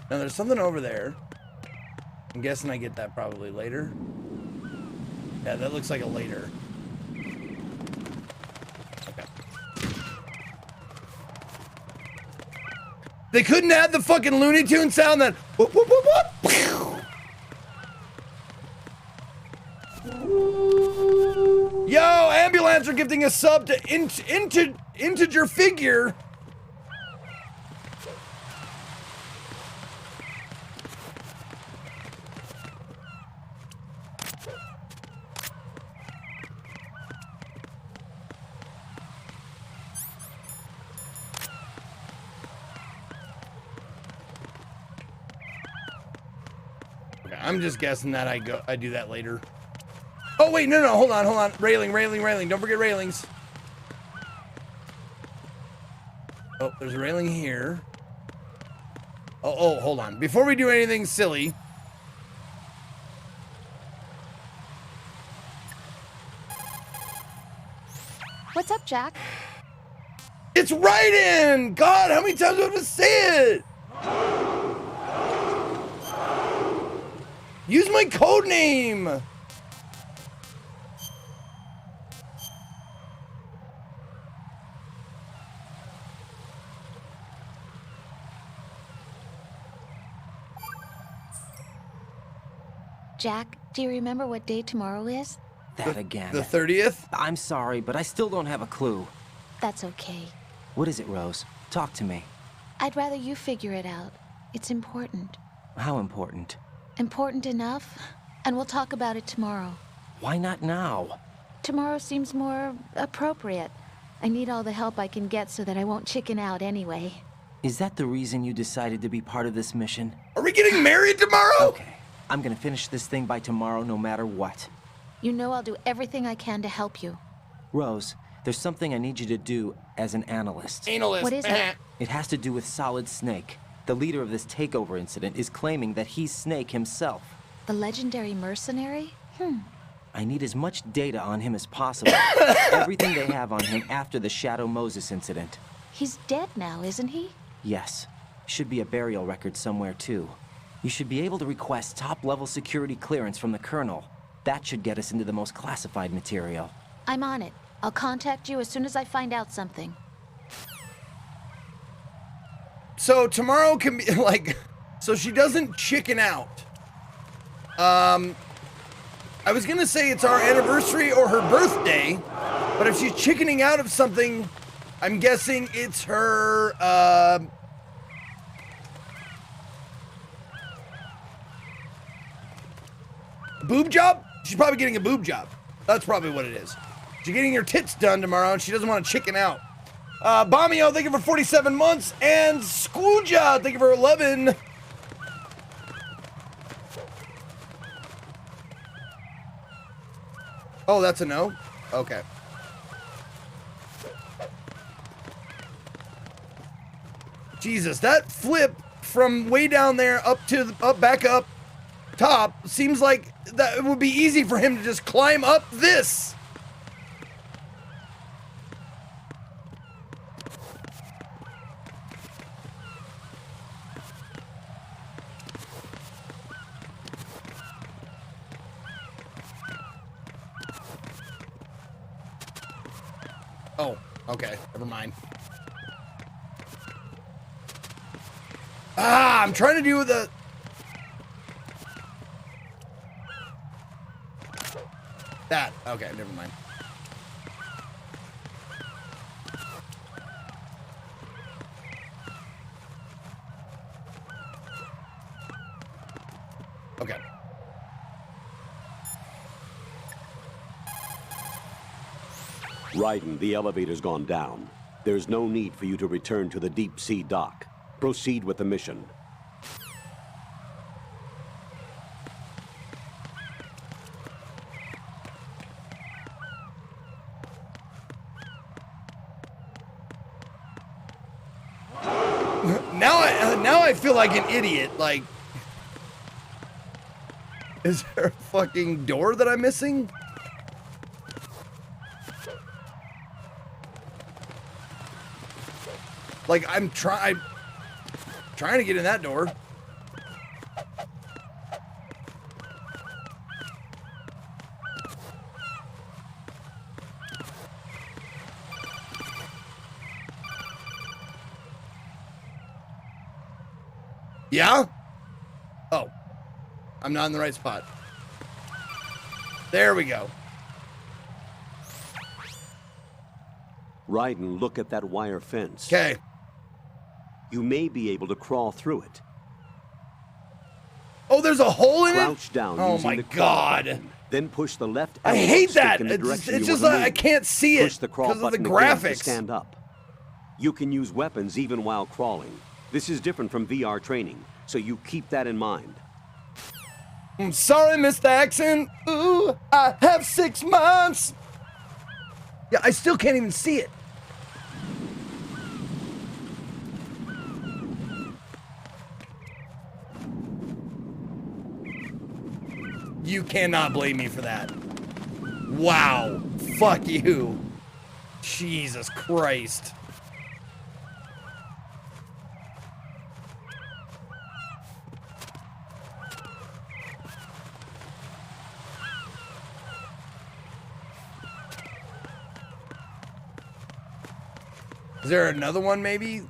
there's something over there. I'm guessing I get that probably later. Yeah, that looks like a later. Okay. They couldn't add the fucking Looney Tune sound that whoop, whoop, whoop, whoop. Yo, Ambulance are gifting a sub to integer figure. Okay, I'm just guessing that I do that later. Oh, wait, no, hold on. Railing. Don't forget railings. Oh, there's a railing here. Oh, hold on. Before we do anything silly. What's up, Jack? It's Raiden! God, how many times do I have to say it? Use my code name! Jack, do you remember what day tomorrow is? That again. The 30th? I'm sorry, but I still don't have a clue. That's okay. What is it, Rose? Talk to me. I'd rather you figure it out. It's important. How important? Important enough, and we'll talk about it tomorrow. Why not now? Tomorrow seems more appropriate. I need all the help I can get so that I won't chicken out anyway. Is that the reason you decided to be part of this mission? Are we getting married tomorrow? Okay. I'm gonna finish this thing by tomorrow no matter what. You know I'll do everything I can to help you. Rose, there's something I need you to do as an analyst. Analyst. What is it? It has to do with Solid Snake. The leader of this takeover incident is claiming that he's Snake himself. The legendary mercenary? I need as much data on him as possible. Everything they have on him after the Shadow Moses incident. He's dead now, isn't he? Yes. Should be a burial record somewhere, too. You should be able to request top-level security clearance from the Colonel. That should get us into the most classified material. I'm on it. I'll contact you as soon as I find out something. So tomorrow can be like, so she doesn't chicken out. I was gonna say it's our anniversary or her birthday, but if she's chickening out of something, I'm guessing it's her, boob job? She's probably getting a boob job. That's probably what it is. She's getting her tits done tomorrow and she doesn't want to chicken out. Bommio, thank you for 47 months. And Squooja, thank you for 11. Oh, that's a no? Okay. Jesus, that flip from way down there up back up top, seems like that it would be easy for him to just climb up this. Oh, okay, never mind. Ah, I'm trying to do the... That, okay, never mind. Okay. Raiden, the elevator's gone down. There's no need for you to return to the deep sea dock. Proceed with the mission. Now I feel like an idiot. Like, is there a fucking door that I'm missing? Like, I'm trying to get in that door. Yeah? Oh. I'm not in the right spot. There we go. Raiden, look at that wire fence. Okay. You may be able to crawl through it. Oh, there's a hole in it? Crouch down. Oh using my the crawl God. button. Then push the left. I analog hate stick that. in the It's direction you just wanna like I move. can't see it Push the crawl because of the button again to graphics. stand up. You can use weapons even while crawling. This is different from VR training, so you keep that in mind. I'm sorry, Mr. Accent. Ooh, I have 6 months. Yeah, I still can't even see it. You cannot blame me for that. Wow. Fuck you. Jesus Christ. Is there another one, maybe?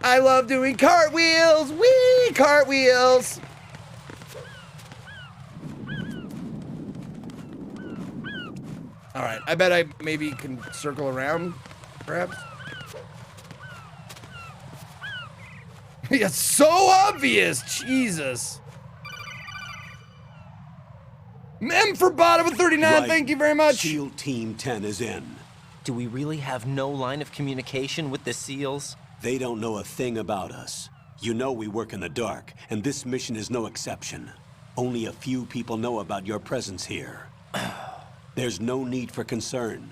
I love doing cartwheels! Whee! Cartwheels! Alright, I bet I maybe can circle around, perhaps? It's so obvious! Jesus! M for bottom of 39, Right. thank you very much! SEAL Team 10 is in. Do we really have no line of communication with the SEALs? They don't know a thing about us. You know we work in the dark, and this mission is no exception. Only a few people know about your presence here. There's no need for concern.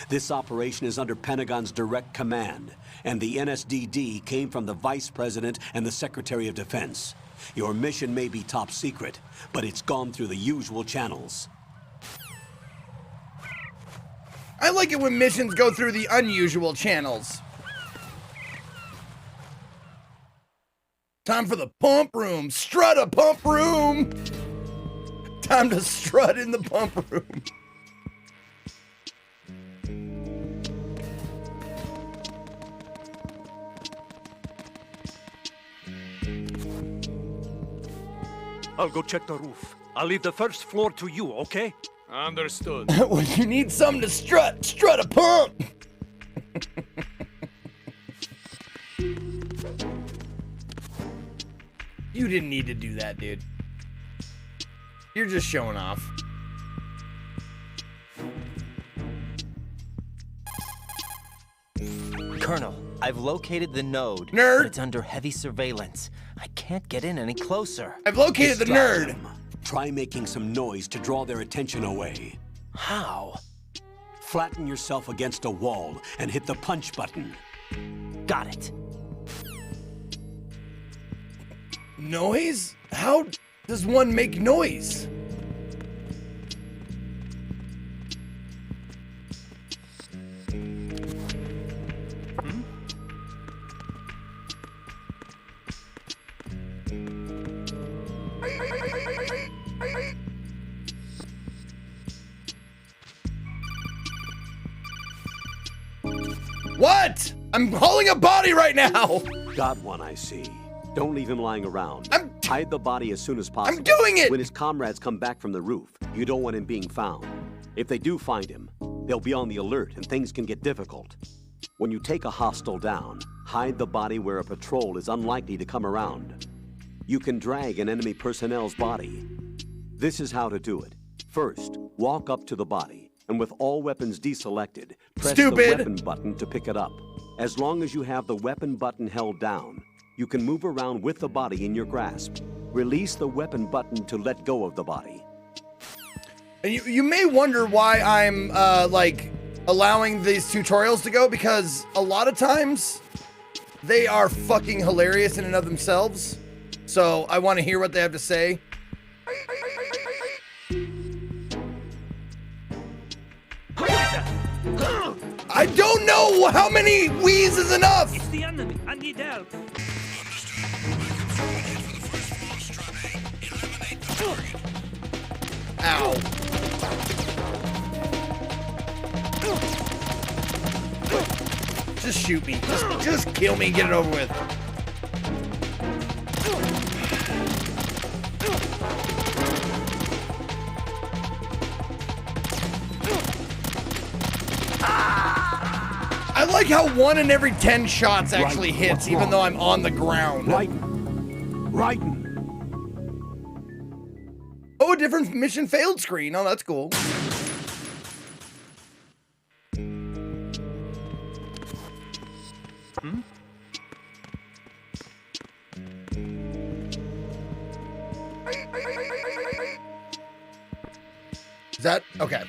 This operation is under Pentagon's direct command, and the NSDD came from the Vice President and the Secretary of Defense. Your mission may be top secret, but it's gone through the usual channels. I like it when missions go through the unusual channels. Time for the pump room. Strut a pump room. Time to strut in the pump room. I'll go check the roof. I'll leave the first floor to you, okay? Understood. When you need something to strut, strut a pump. You didn't need to do that, dude. You're just showing off. Colonel, I've located the node. Nerd! But it's under heavy surveillance. I can't get in any closer. I've located the Distract nerd. them. Try making some noise to draw their attention away. How? Flatten yourself against a wall and hit the punch button. Got it. Noise? How does one make noise? What? I'm hauling a body right now. Got one, I see. Don't leave him lying around. Hide the body as soon as possible. I'm doing it! When his comrades come back from the roof, you don't want him being found. If they do find him, they'll be on the alert and things can get difficult. When you take a hostile down, hide the body where a patrol is unlikely to come around. You can drag an enemy personnel's body. This is how to do it. First, walk up to the body, and with all weapons deselected, press the weapon button to pick it up. As long as you have the weapon button held down, you can move around with the body in your grasp. Release the weapon button to let go of the body. And you may wonder why I'm like allowing these tutorials to go, because a lot of times they are fucking hilarious in and of themselves. So I want to hear what they have to say. I don't know how many wheeze is enough. It's the enemy. I need help. Ow. Just shoot me. Just kill me and get it over with. I like how 1 in every 10 shots actually hits, even though I'm on the ground. Raiden. Oh, a different mission failed screen. Oh, that's cool. Is that okay?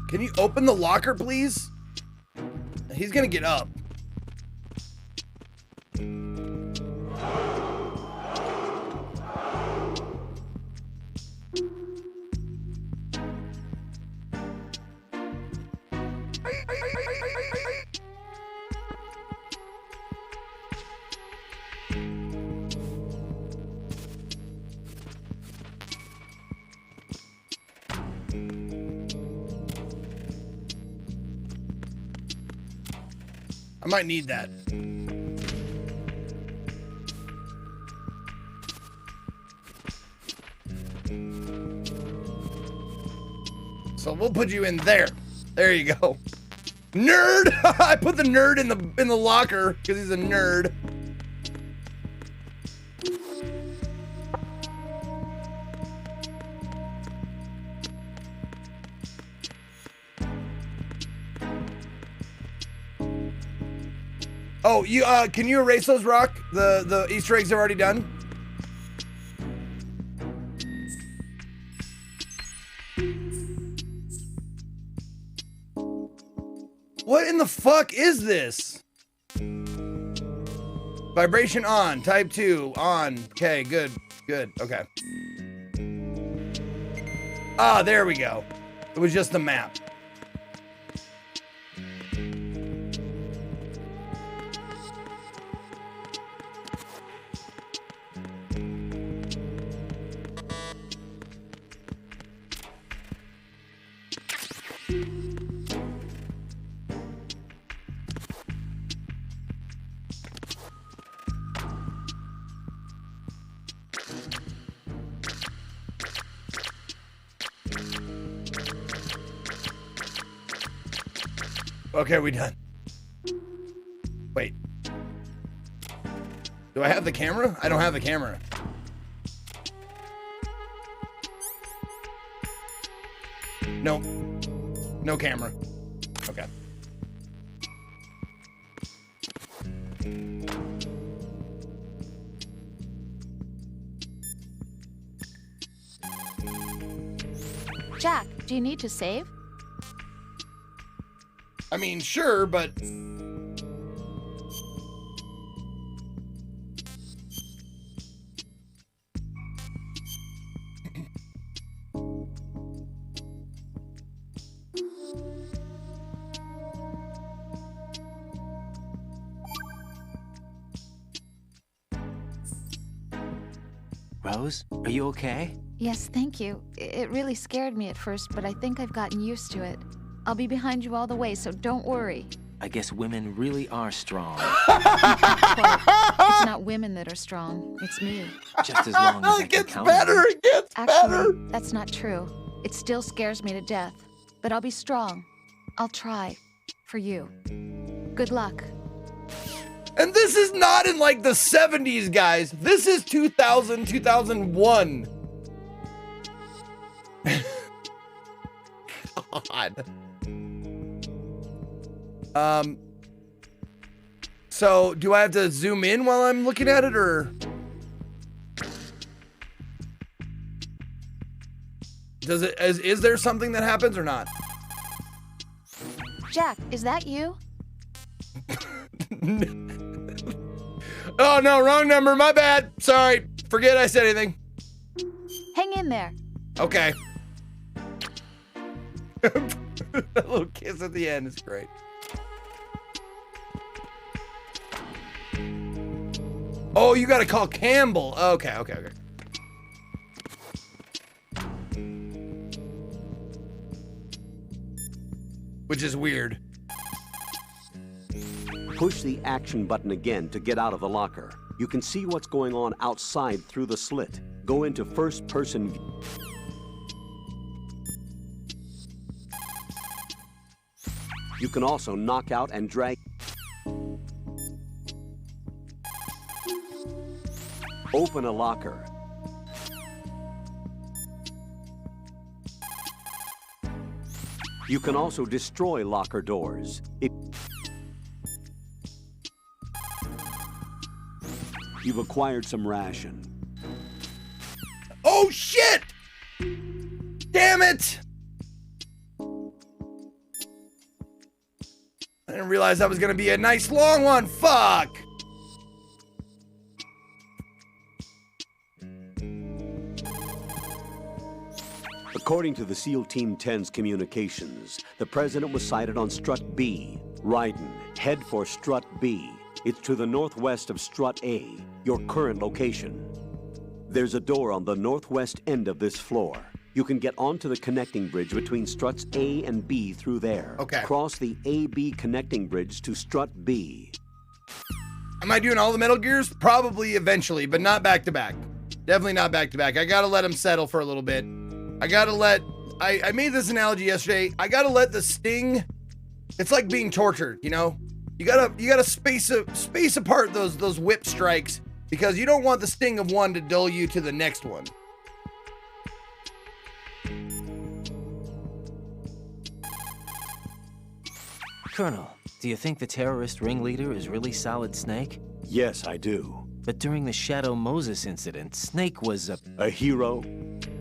Can you open the locker, please? He's gonna get up. I might need that. So we'll put you in there. There you go. Nerd! I put the nerd in the locker because he's a nerd. Oh, you can you erase those, Rock? The Easter eggs are already done. What in the fuck is this? Vibration on, type 2 on. Okay, good, okay. Ah, there we go. It was just the map. Okay, we done. Wait. Do I have the camera? I don't have the camera. Nope. No camera. Okay. Jack, do you need to save? I mean, sure, but... Rose, are you okay? Yes, thank you. It really scared me at first, but I think I've gotten used to it. I'll be behind you all the way, so don't worry. I guess women really are strong. It's not women that are strong, it's me. Just as long as it gets better, it gets Actually, better. that's not true. It still scares me to death. But I'll be strong. I'll try. For you. Good luck. And this is not in like the 70s, guys. This is 2000, 2001. God. So do I have to zoom in while I'm looking at it, or does it, is there something that happens or not? Jack, is that you? Oh no, wrong number, my bad. Sorry, forget I said anything. Hang in there. Okay. That little kiss at the end is great. Oh, you gotta call Campbell. Okay. Which is weird. Push the action button again to get out of the locker. You can see what's going on outside through the slit. Go into first-person view. You can also knock out and drag. Open a locker. You can also destroy locker doors. You've acquired some ration. Oh shit! Damn it! I didn't realize that was gonna be a nice long one. Fuck! According to the SEAL Team 10's communications, the president was sighted on Strut B. Raiden, head for Strut B. It's to the northwest of Strut A, your current location. There's a door on the northwest end of this floor. You can get onto the connecting bridge between Struts A and B through there. Okay. Cross the A-B connecting bridge to Strut B. Am I doing all the Metal Gears? Probably eventually, but not back to back. Definitely not back to back. I gotta let them settle for a little bit. I gotta let, I made this analogy yesterday. I gotta let the sting, it's like being tortured, you know? You gotta space apart those whip strikes, because you don't want the sting of one to dull you to the next one. Colonel, do you think the terrorist ringleader is really Solid Snake? Yes, I do. But during the Shadow Moses incident, Snake was a hero?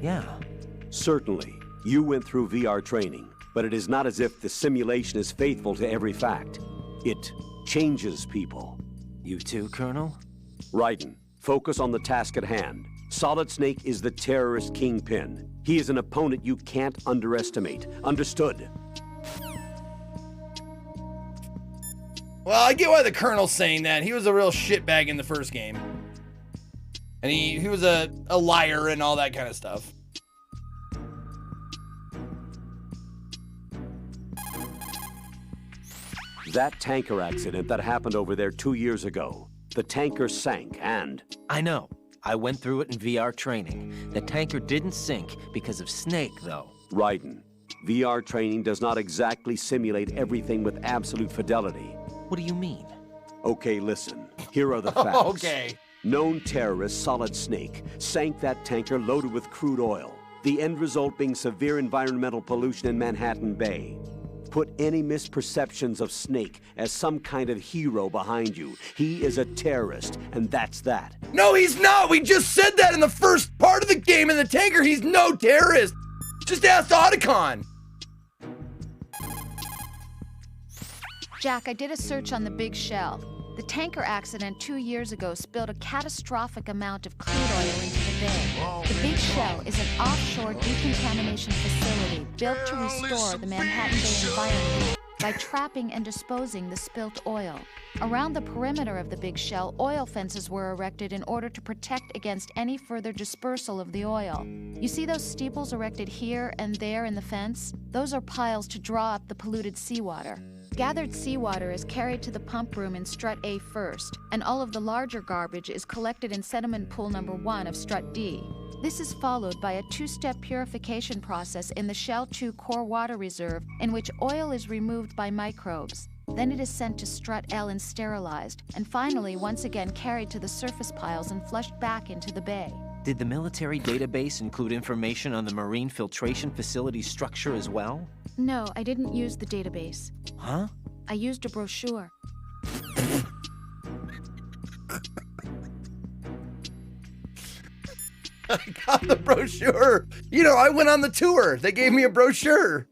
Yeah. Certainly. You went through VR training, but it is not as if the simulation is faithful to every fact. It changes people. You too, Colonel? Raiden, focus on the task at hand. Solid Snake is the terrorist kingpin. He is an opponent you can't underestimate. Understood? Well, I get why the Colonel's saying that. He was a real shitbag in the first game. And he was a liar and all that kind of stuff. That tanker accident that happened over there 2 years ago. The tanker sank and... I know. I went through it in VR training. The tanker didn't sink because of Snake, though. Raiden, VR training does not exactly simulate everything with absolute fidelity. What do you mean? Okay, listen. Here are the facts. Okay. Known terrorist Solid Snake sank that tanker loaded with crude oil, the end result being severe environmental pollution in Manhattan Bay. Put any misperceptions of Snake as some kind of hero behind you. He is a terrorist, and that's that. No, he's not! We just said that in the first part of the game in the tanker. He's no terrorist! Just ask Otacon! Jack, I did a search on the Big Shell. The tanker accident 2 years ago spilled a catastrophic amount of crude oil into the bay. The Big Shell is an offshore decontamination facility built to restore the Manhattan Bay environment by trapping and disposing the spilt oil. Around the perimeter of the Big Shell, oil fences were erected in order to protect against any further dispersal of the oil. You see those steeples erected here and there in the fence? Those are piles to draw up the polluted seawater. Gathered seawater is carried to the pump room in Strut A first, and all of the larger garbage is collected in sediment pool number 1 of Strut D. This is followed by a 2-step purification process in the Shell 2 core water reserve, in which oil is removed by microbes. Then it is sent to Strut L and sterilized, and finally once again carried to the surface piles and flushed back into the bay. Did the military database include information on the marine filtration facility structure as well? No, I didn't use the database. Huh? I used a brochure. I got the brochure. You know, I went on the tour. They gave me a brochure.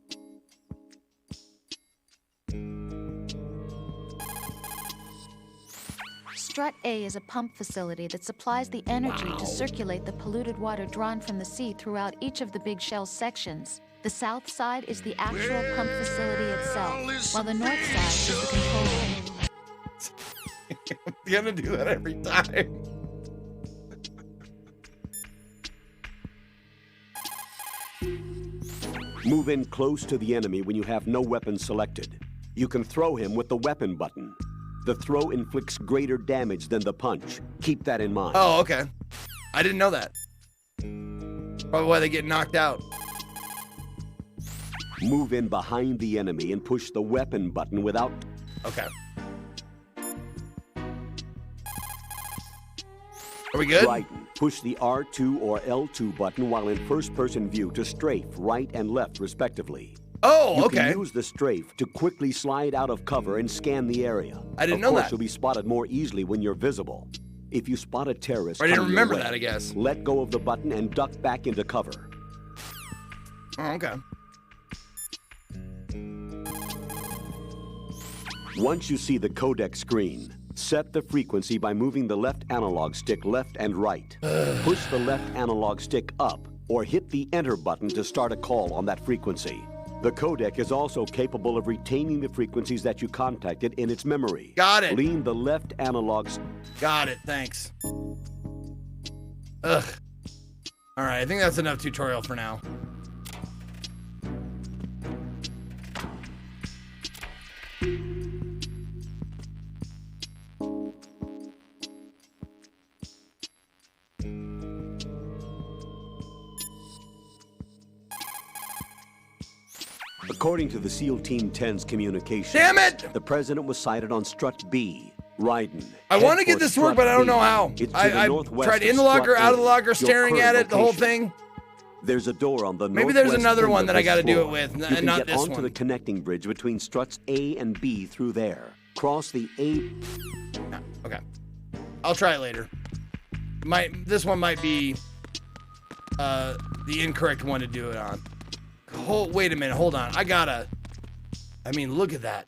Strut A is a pump facility that supplies the energy to circulate the polluted water drawn from the sea throughout each of the Big Shell sections. The south side is the actual pump facility itself, while the north side is the control room. I'm gonna do that every time. Move in close to the enemy when you have no weapon selected. You can throw him with the weapon button. The throw inflicts greater damage than the punch. Keep that in mind. Oh, okay. I didn't know that. Probably why they get knocked out. Move in behind the enemy and push the weapon button without... Okay. Are we good? Right. Push the R2 or L2 button while in first-person view to strafe right and left, respectively. Oh, okay. You can use the strafe to quickly slide out of cover and scan the area. I didn't know that. Of course, you'll be spotted more easily when you're visible. If you spot a terrorist, I didn't remember that, I guess. Let go of the button and duck back into cover. Oh, okay. Once you see the codec screen, set the frequency by moving the left analog stick left and right. Push the left analog stick up or hit the enter button to start a call on that frequency. The codec is also capable of retaining the frequencies that you contacted in its memory. Got it. Lean the left analog... Got it, thanks. Ugh. All right, I think that's enough tutorial for now. According to the SEAL Team 10's communications, damn it! The president was sighted on Strut B, Ryden. I want to get this to work, but I don't know how. I tried in the locker, out of the locker, staring at it, the whole thing. There's a door on the maybe there's another one that I got to do it with, and not this one. You can get onto the connecting bridge between struts A and B through there. Cross the A. Okay, I'll try it later. This one might be the incorrect one to do it on. Wait a minute, hold on. I mean, look at that.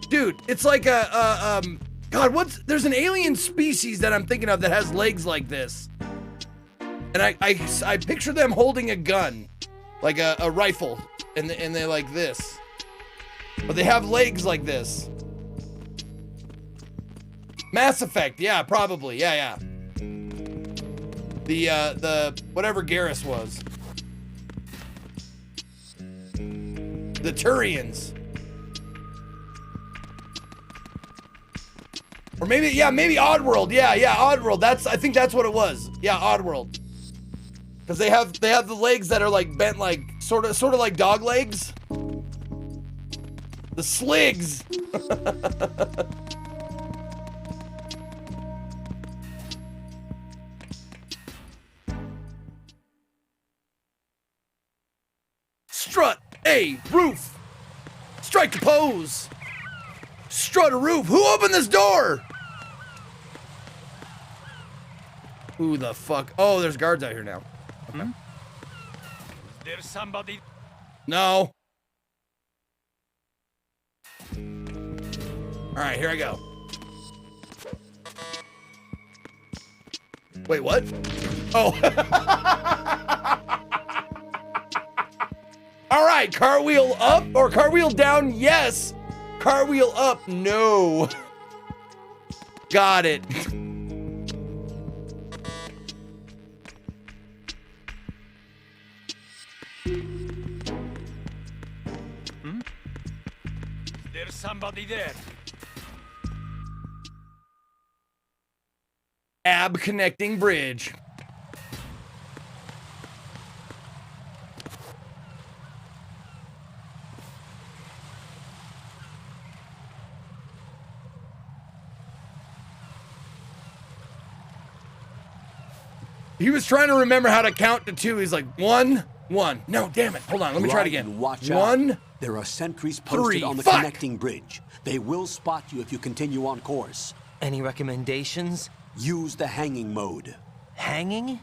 Dude, it's like God, there's an alien species that I'm thinking of that has legs like this. And I picture them holding a gun, like a rifle, and they're like this. But they have legs like this. Mass Effect, yeah, probably, yeah. The whatever Garrus was. The Turians. Or maybe Oddworld. Yeah, Oddworld. I think that's what it was. Yeah, Oddworld. Because they have the legs that are like bent like sort of like dog legs. The sligs. Hey, roof! Strike a pose! Strut a roof! Who opened this door? Who the fuck? Oh, there's guards out here now. Okay. There's somebody. No. Alright, here I go. Wait, what? Oh. Alright, cartwheel up or cartwheel down? Yes. Cartwheel up? No. Got it. There's somebody there. Ab connecting bridge. He was trying to remember how to count to 2. He's like, 1, 1. No, damn it. Hold on. Let me try it again. Watch 1. out. There are sentries posted 3. on the Fuck. connecting bridge. They will spot you if you continue on course. Any recommendations? Use the hanging mode. Hanging?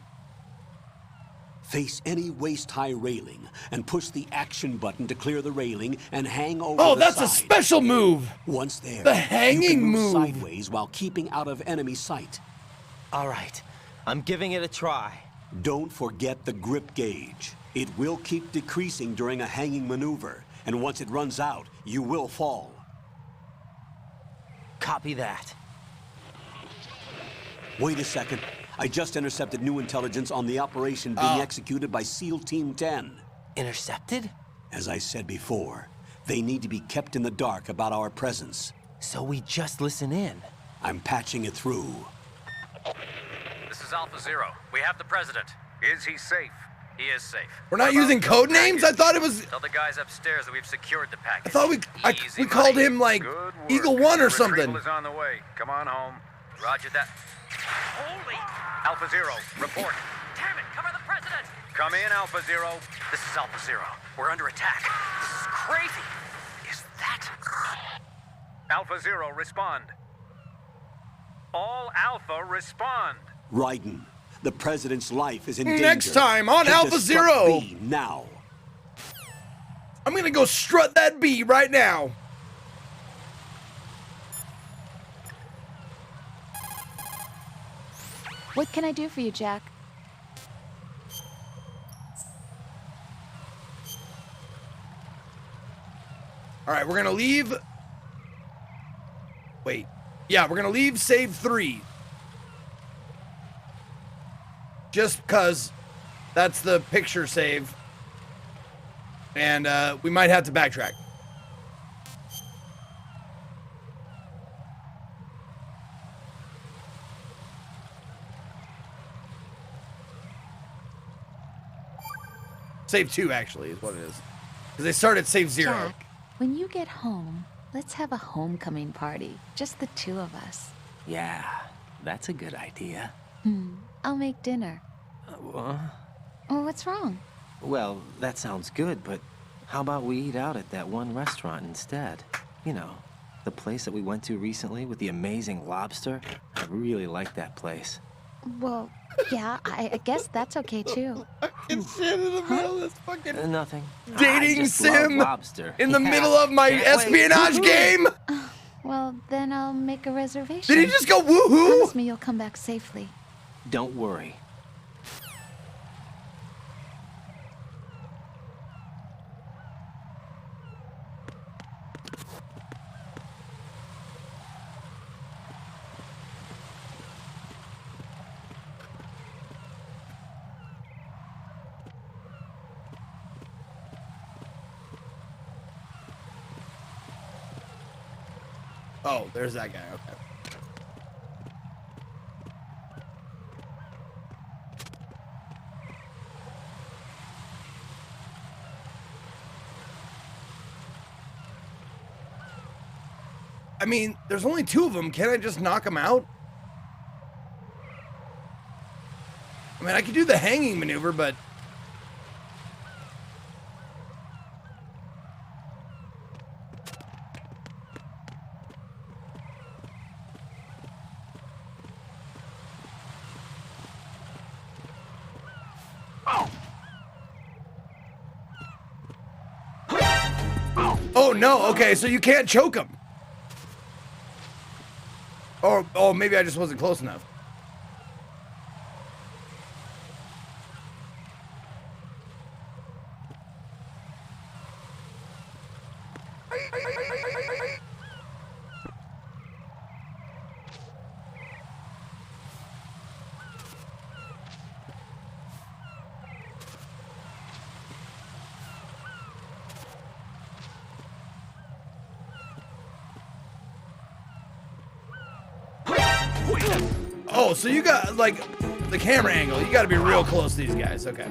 Face any waist-high railing and push the action button to clear the railing and hang over Oh, the that's side. a special move. Once there, The you hanging can move move. sideways while keeping out of enemy sight. All right, I'm giving it a try. Don't forget the grip gauge. It will keep decreasing during a hanging maneuver, and once it runs out, you will fall. Copy that. Wait a second. I just intercepted new intelligence on the operation being executed by SEAL Team 10. Intercepted? As I said before, they need to be kept in the dark about our presence. So we just listen in. I'm patching it through. This is Alpha Zero. We have the president. Is he safe? He is safe. We're not using code names? I thought it was... Tell the guys upstairs that we've secured the package. I thought we called him like Eagle 1 or something. Retrieval is on the way. Come on home. Roger that. Holy! Alpha Zero, report. Damn it! Cover the president! Come in, Alpha Zero. This is Alpha Zero. We're under attack. This is crazy. Is that... Alpha Zero, respond. All Alpha, respond. Raiden, the president's life is in danger. Next time on Hit the Alpha strut Zero. B now. I'm gonna go strut that B right now. What can I do for you, Jack? All right, we're gonna leave. Wait. Yeah, we're gonna leave save 3. Just because that's the picture save. And we might have to backtrack. Save 2 actually is what it is. Because they start at save 0. Jack, when you get home, let's have a homecoming party. Just the 2 of us. Yeah, that's a good idea. I'll make dinner. Oh, what's wrong? Well, that sounds good, but how about we eat out at that one restaurant instead? You know, the place that we went to recently with the amazing lobster. I really like that place. Well, yeah, I guess that's okay too. Fucking shit in the middle of this fucking Nothing. dating I just love sim lobster. in the middle of my Can't wait. espionage Woohoo. game. Well, then I'll make a reservation. Did he just go woohoo? Promise me you'll come back safely. Don't worry. Oh, there's that guy. Okay. I mean, there's only 2 of them. Can't I just knock them out? I mean, I could do the hanging maneuver, but... Oh no, okay, so you can't choke him. Or oh, maybe I just wasn't close enough. Oh, so you got, like, the camera angle. You got to be real close to these guys. Okay.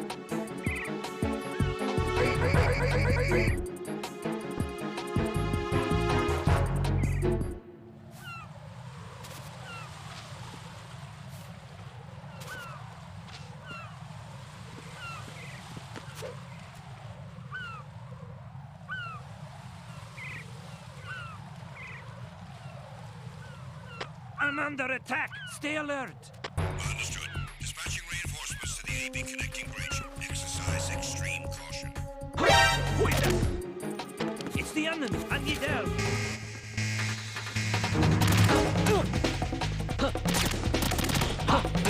I'm under attack. Stay alert. Understood. Dispatching reinforcements to the AB connecting bridge. Exercise extreme caution. It's the enemy. I need help.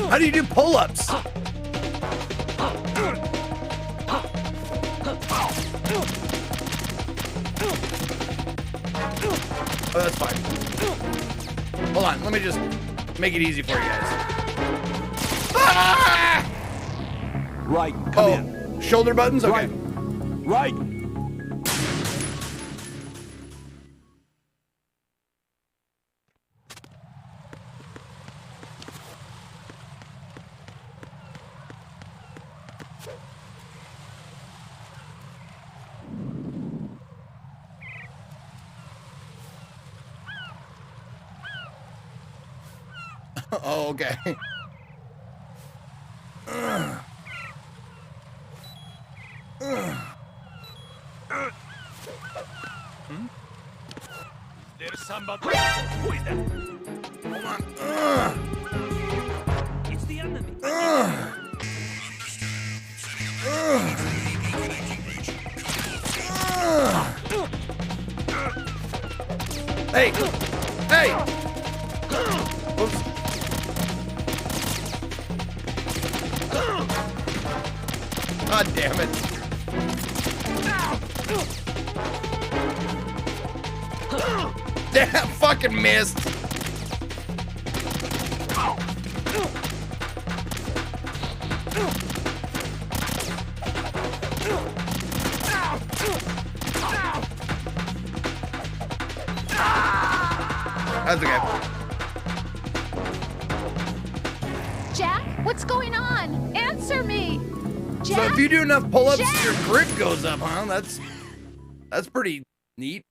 How do you do pull-ups? Oh, that's fine. Hold on, let me just make it easy for you guys. Ah! Right, come in. Shoulder buttons? Okay. Right. Oh, okay. There's somebody. Who is that? Hold on. It's the enemy. Hey! Hey! Oops. God damn it. Damn, fucking missed. That's okay. Jack, what's going on? Answer me! Jack? So if you do enough pull-ups, Jack! your grip goes up, huh? That's pretty neat.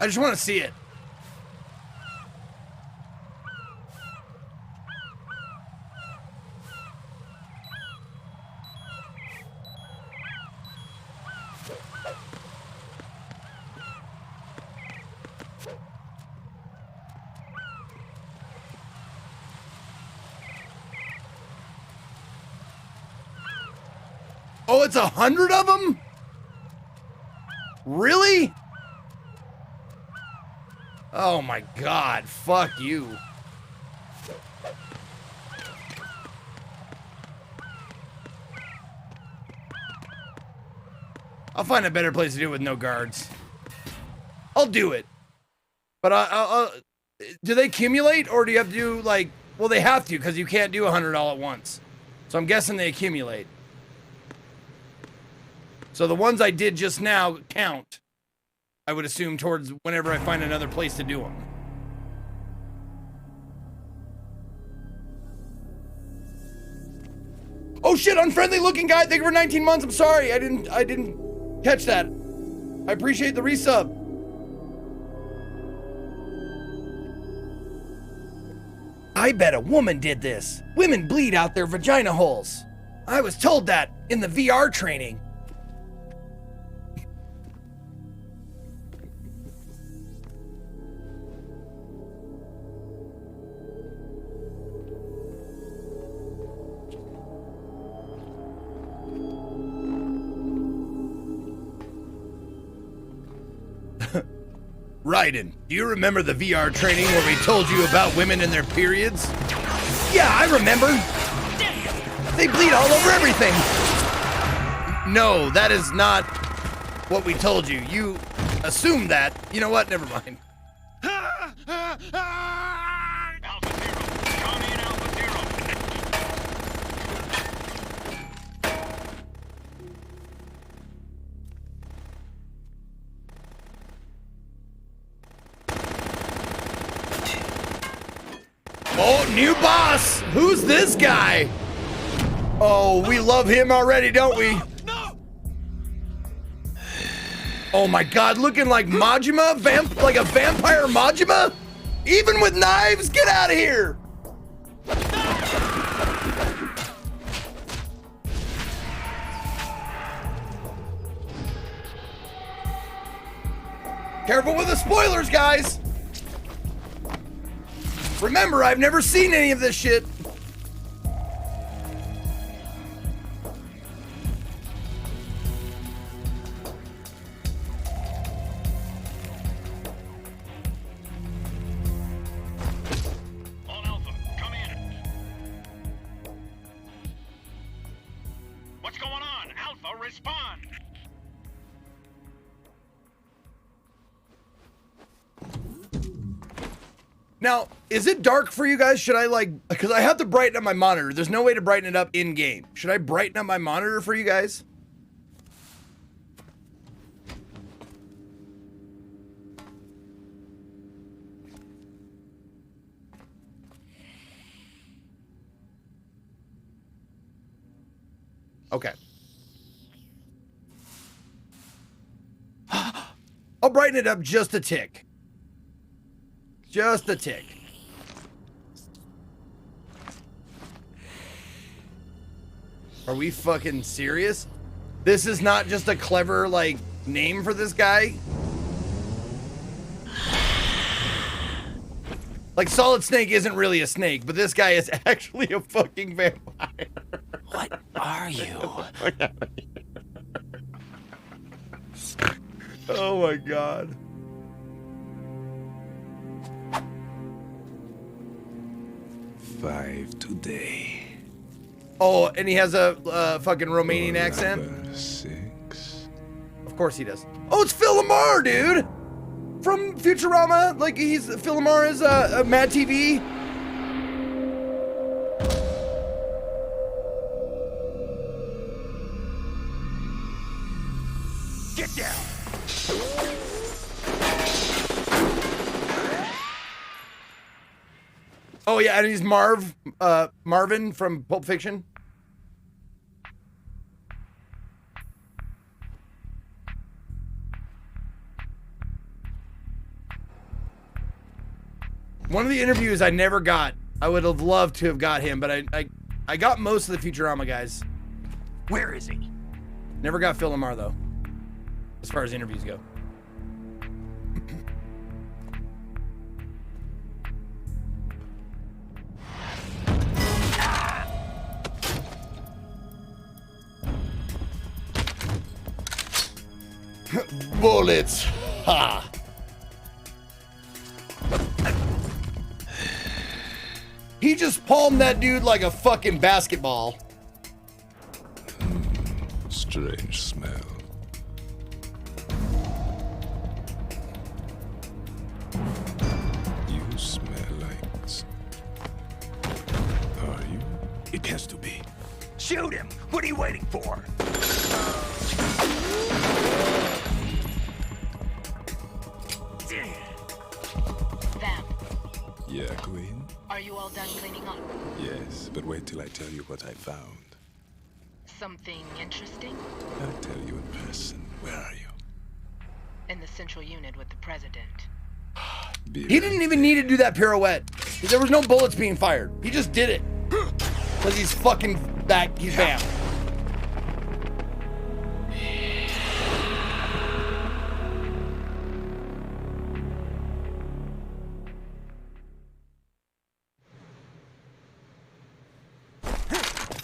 I just want to see it. Oh, it's 100 of them? Really? Oh my God, fuck you. I'll find a better place to do it with no guards. I'll do it. But I'll do they accumulate, or do you have to do like, well, they have to because you can't do 100 all at once. So I'm guessing they accumulate. So the ones I did just now count, I would assume, towards whenever I find another place to do them. Oh shit, unfriendly looking guy, thank you for 19 months. I'm sorry, I didn't catch that. I appreciate the resub. I bet a woman did this. Women bleed out their vagina holes. I was told that in the VR training. Raiden, do you remember the VR training where we told you about women and their periods? Yeah, I remember. They bleed all over everything. No, that is not what we told you. You assumed that. You know what? Never mind. Oh, new boss! Who's this guy? Oh, we love him already, don't we? No! Oh my god, looking like Majima? Like a vampire Majima? Even with knives? Get out of here! Careful with the spoilers, guys! Remember, I've never seen any of this shit. All Alpha, come in. What's going on? Alpha, respond. Now, is it dark for you guys? Should I like, because I have to brighten up my monitor. There's no way to brighten it up in game. Should I brighten up my monitor for you guys? Okay. I'll brighten it up just a tick. Just a tick. Are we fucking serious? This is not just a clever, like, name for this guy? Like, Solid Snake isn't really a snake, but this guy is actually a fucking vampire. What are you? Oh my god. Five today. Oh, and he has a fucking Romanian accent? 6. Of course he does. Oh, it's Phil Lamar, dude! From Futurama. Like, Phil Lamar is Mad TV. Get down! Oh yeah, and he's Marvin from Pulp Fiction. One of the interviews I never got. I would have loved to have got him, but I got most of the Futurama guys. Where is he? Never got Phil Lamar though, as far as interviews go. Bullets. Ha. He just palmed that dude like a fucking basketball. Strange smell. It has to be. Shoot him! What are you waiting for? Vam, Yeah, Queen? are you all done cleaning up? Yes, but wait till I tell you what I found. Something interesting? I'll tell you in person. Where are you? In the central unit with the president. He didn't even need to do that pirouette. There was no bullets being fired. He just did it. Because he's fucking back. He's Bam.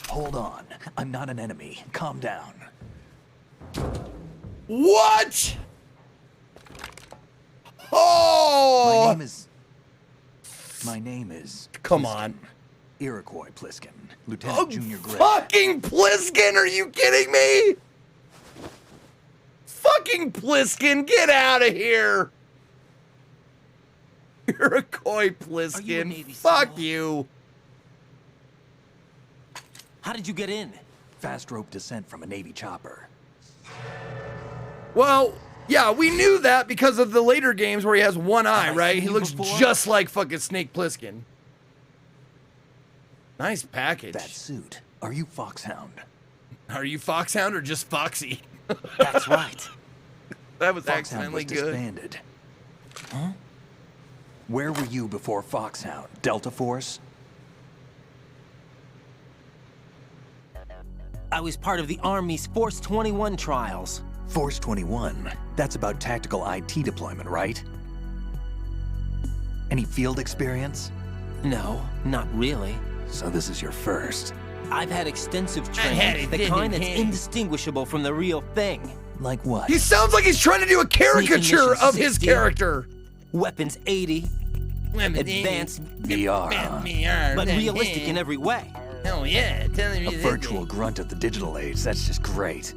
Hold on. I'm not an enemy. Calm down. What? Oh! My name is... Come Pliskin. on. Iroquois Pliskin. Lieutenant Junior Gray. Fucking Pliskin, are you kidding me? Fucking Pliskin, get out of here. Iroquois Pliskin, fuck you. How did you get in? Fast rope descent from a Navy chopper. Well, yeah, we knew that because of the later games where he has one eye, right? He looks just like fucking Snake Plissken. Nice package. That suit. Are you Foxhound? Are you Foxhound or just Foxy? That's right. That was Foxhound accidentally was good. disbanded. Huh? Where were you before Foxhound? Delta Force? I was part of the Army's Force 21 trials. Force 21? That's about tactical IT deployment, right? Any field experience? No, not really. So this is your first. I've had extensive training, the kind that's indistinguisble from the real thing. Like what? He sounds like he's trying to do a caricature of his 60, character. Weapons 80. Advanced VR. But realistic in every way. Oh yeah, A virtual grunt of the digital age. That's just great.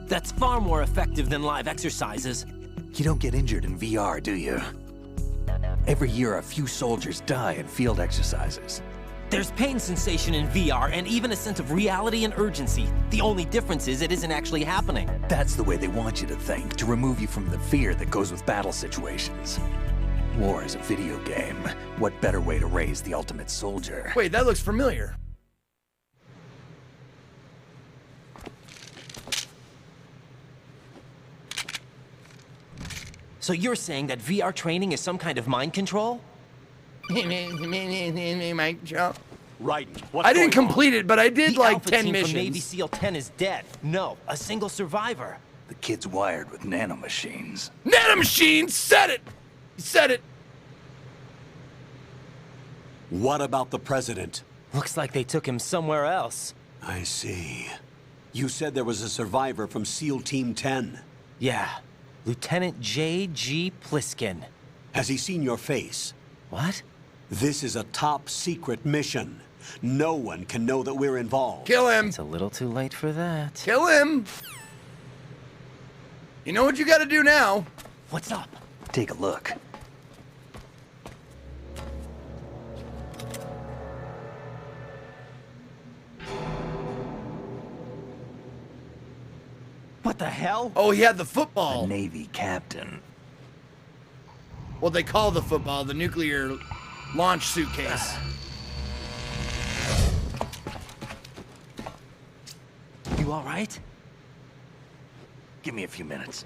That's far more effective than live exercises. You don't get injured in VR, do you? Every year, a few soldiers die in field exercises. There's pain sensation in VR and even a sense of reality and urgency. The only difference is it isn't actually happening. That's the way they want you to think, to remove you from the fear that goes with battle situations. War is a video game. What better way to raise the ultimate soldier? Wait, that looks familiar. So you're saying that VR training is some kind of mind control? Right. I didn't complete it, but I did The like Alpha 10 team missions. from Navy SEAL 10 is dead. No, a single survivor. The kid's wired with nanomachines. Nanomachines! Said it! He said it! What about the president? Looks like they took him somewhere else. I see. You said there was a survivor from SEAL Team 10. Yeah. Lieutenant J.G. Pliskin. Has he seen your face? What? This is a top secret mission. No one can know that we're involved. Kill him! It's a little too late for that. Kill him! You know what you gotta do now? What's up? Take a look. What the hell? Oh, he had the football. A Navy captain. What they call the football, the nuclear launch suitcase. You all right? Give me a few minutes.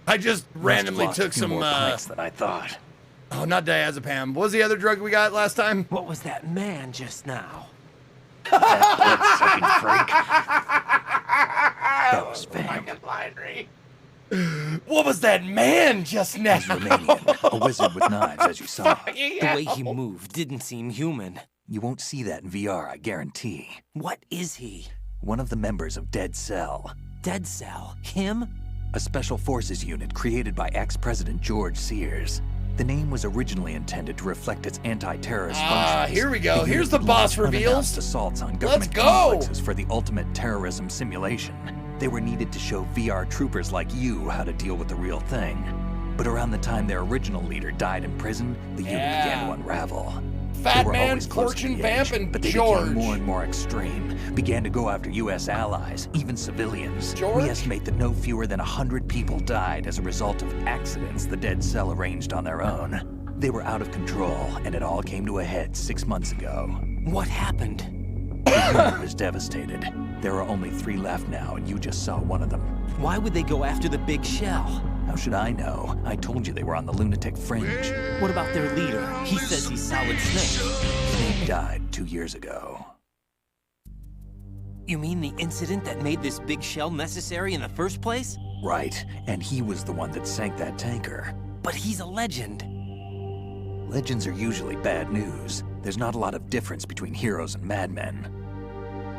I just randomly Lost took a few some, more planks than I thought. Oh, not diazepam. What was the other drug we got last time? What was that man just now? That was Vam. What was that man just now? He's Romanian, a wizard with knives, as you saw. The way he moved didn't seem human. You won't see that in VR, I guarantee. What is he? One of the members of Dead Cell. Dead Cell? Him? A special forces unit created by ex-President George Sears. The name was originally intended to reflect its anti-terrorist functions. Here we go. The Here's unit the would boss launch reveals. unannounced assaults on government go. complexes for the ultimate terrorism simulation. They were needed to show VR troopers like you how to deal with the real thing. But around the time their original leader died in prison, the unit began to unravel. Fat They were Man, always close to Fortune the Vamp, edge, and but they George. became more and more extreme. Began to go after U.S. allies, even civilians. George? We estimate that no fewer than 100 people died as a result of accidents the Dead Cell arranged on their own. They were out of control, and it all came to a head 6 months ago. What happened? The unit was devastated. There are only 3 left now, and you just saw one of them. Why would they go after the big shell? How should I know? I told you they were on the lunatic fringe. What about their leader? He says he's Solid Snake. Snake died 2 years ago. You mean the incident that made this big shell necessary in the first place? Right, and he was the one that sank that tanker. But he's a legend. Legends are usually bad news. There's not a lot of difference between heroes and madmen.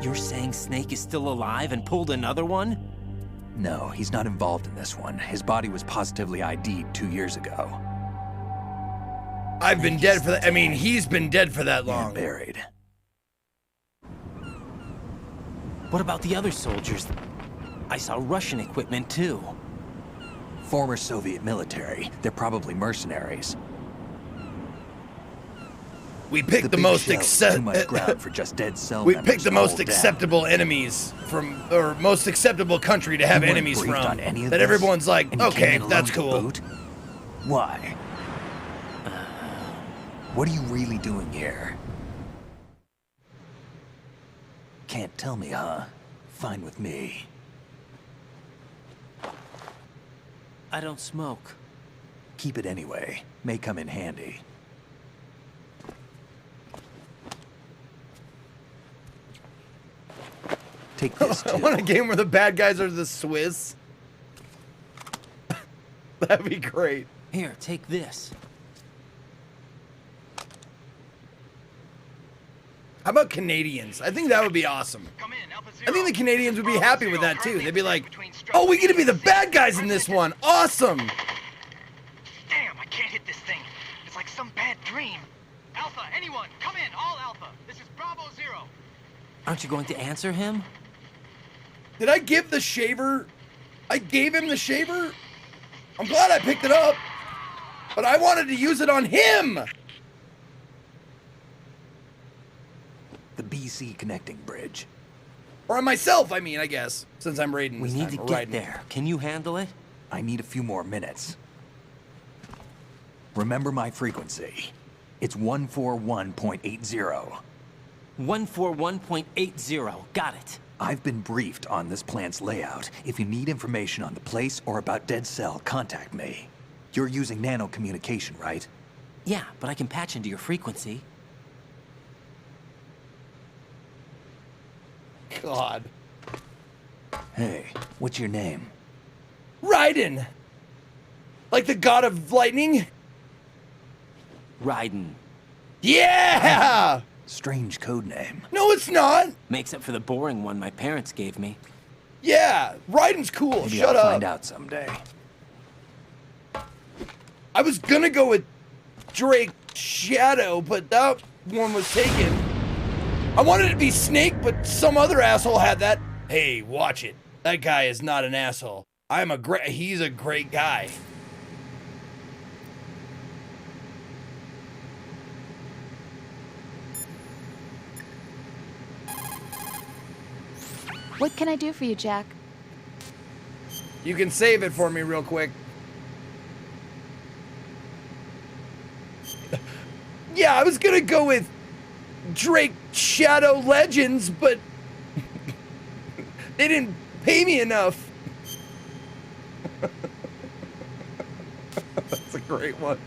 You're saying Snake is still alive and pulled another one? No, he's not involved in this one. His body was positively ID'd 2 years ago. I've been dead for that. I mean, he's been dead for that long. And buried. What about the other soldiers? I saw Russian equipment too. Former Soviet military. They're probably mercenaries. We picked the big most shell's too much ground for just Dead Cell We members picked the to most hold down. acceptable enemies from, or most acceptable country to have You weren't enemies briefed from. on any of That this? everyone's like, And you came okay, in alone that's to cool. boot? Why? What are you really doing here? Can't tell me, huh? Fine with me. I don't smoke. Keep it anyway. May come in handy. Take this I too. want a game where the bad guys are the Swiss. That'd be great. Here, take this. How about Canadians? I think that would be awesome. I think the Canadians would be happy with that too. They'd be like, oh, we get to be the bad guys in this one. Awesome. Damn, I can't hit this thing. It's like some bad dream. Alpha, anyone, come in, all Alpha. This is Bravo Zero. Aren't you going to answer him? Did I give the shaver? I gave him the shaver? I'm glad I picked it up, but I wanted to use it on him. The BC connecting bridge. Or on myself, I mean, I guess, since I'm raiding We this need time, to or get riding. there. Can you handle it? I need a few more minutes. Remember my frequency. It's 141.80. 141.80. Got it. I've been briefed on this plant's layout. If you need information on the place or about Dead Cell, contact me. You're using nano communication, right? Yeah, but I can patch into your frequency. God. Hey, what's your name? Raiden. Like the god of lightning? Raiden. Yeah! Strange code name. No, it's not. Makes up for the boring one my parents gave me. Yeah, Raiden's cool. Maybe Shut I'll up. find out someday. I was gonna go with Drake Shadow, but that one was taken. I wanted it to be Snake, but some other asshole had that. Hey, watch it. That guy is not an asshole. He's a great guy. What can I do for you, Jack? You can save it for me real quick. Yeah, I was gonna go with Drake Shadow Legends, but they didn't pay me enough. That's a great one.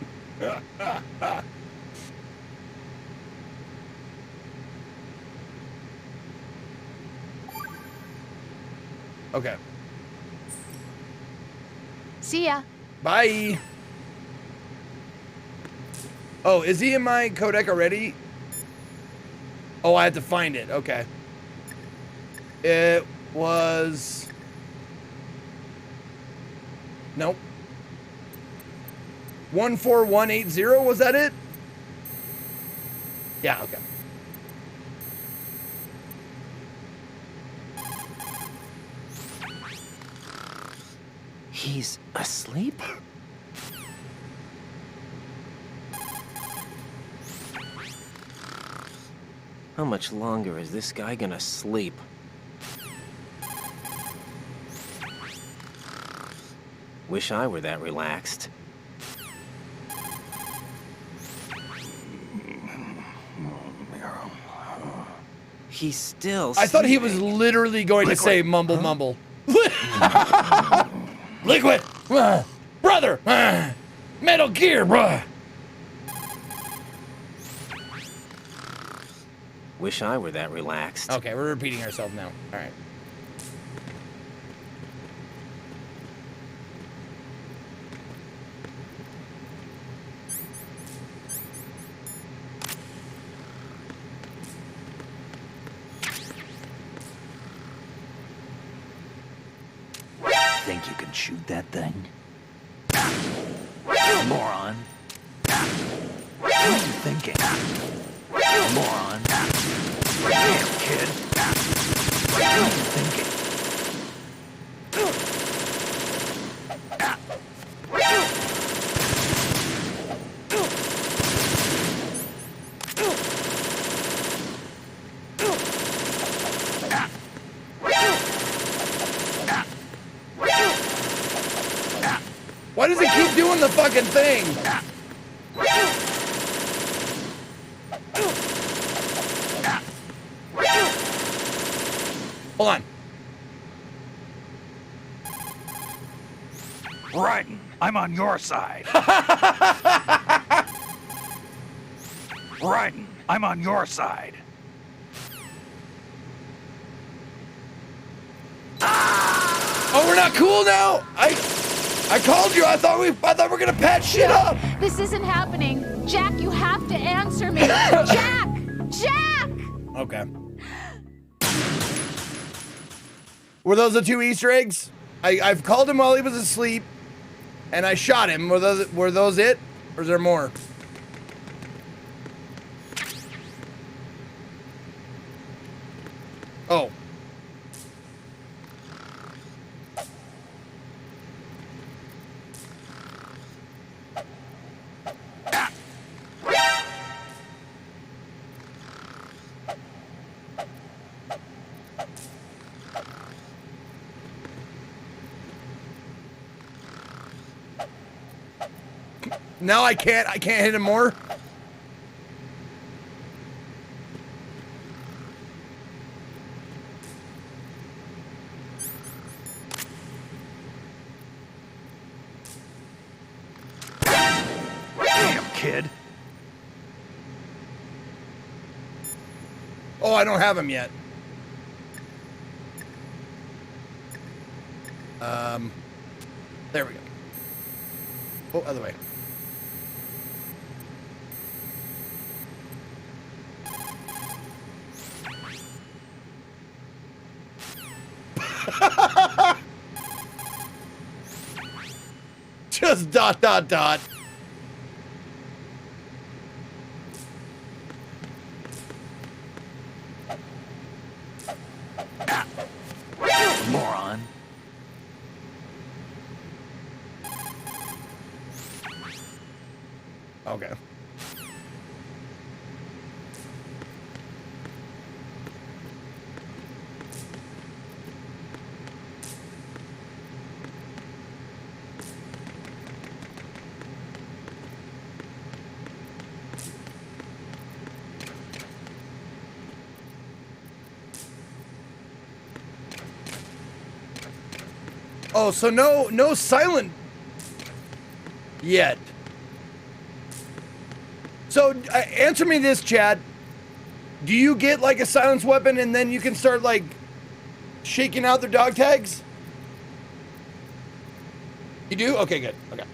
Okay. See ya. Bye. Oh, is he in my codec already? Oh, I had to find it. Okay. It was... Nope. 14180, was that it? Yeah, okay. He's asleep? How much longer is this guy gonna sleep? Wish I were that relaxed. He's still I thought he was sleeping. literally going to say mumble mumble. Liquid! Brother! Metal Gear, bruh! Wish I were that relaxed. Okay, we're repeating ourselves now. All right. Think you can shoot that thing? Moron. What are you thinking? Moron. Damn, kid. What are you thinking? Why does he keep doing the fucking thing? Hold on. Raiden, I'm on your side. Raiden, I'm on your side. Oh, we're not cool now? I called you. I thought we were gonna patch shit up. This isn't happening. Jack, you have to answer me. Jack! Jack! Okay. Were those the 2 Easter eggs? I've called him while he was asleep, and I shot him. Were those it? Or is there more? Oh. Now I can't hit him more. Damn, kid. Oh, I don't have him yet. There we go. Oh, other way. Just ... Moron. Okay. Oh, so no silent yet. So answer me this, Chad. Do you get like a silenced weapon and then you can start like shaking out their dog tags? You do? Okay, good. Okay.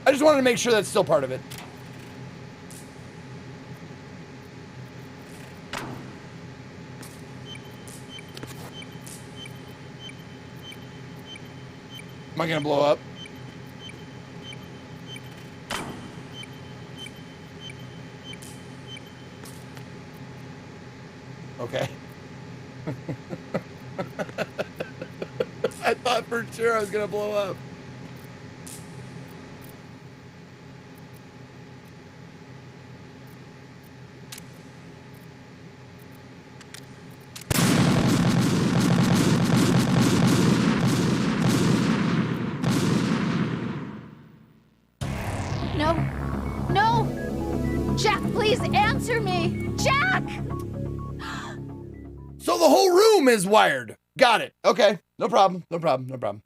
I just wanted to make sure that's still part of it. Am I gonna blow up? Okay. I thought for sure I was gonna blow up. So the whole room is wired. Got it. Okay. No problem. No problem. No problem.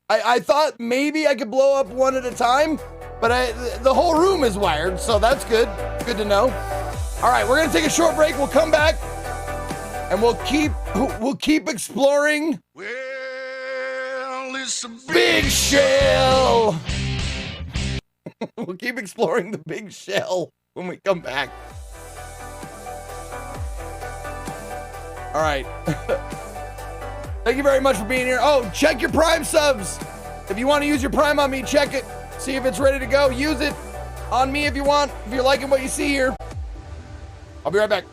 I thought maybe I could blow up one at a time, but the whole room is wired, so that's good. Good to know. All right, we're gonna take a short break. We'll come back, and we'll keep exploring. Well, it's a big shell. We'll keep exploring the big shell when we come back. All right. Thank you very much for being here. Oh, check your Prime subs. If you want to use your Prime on me, check it. See if it's ready to go. Use it on me if you want. If you're liking what you see here. I'll be right back.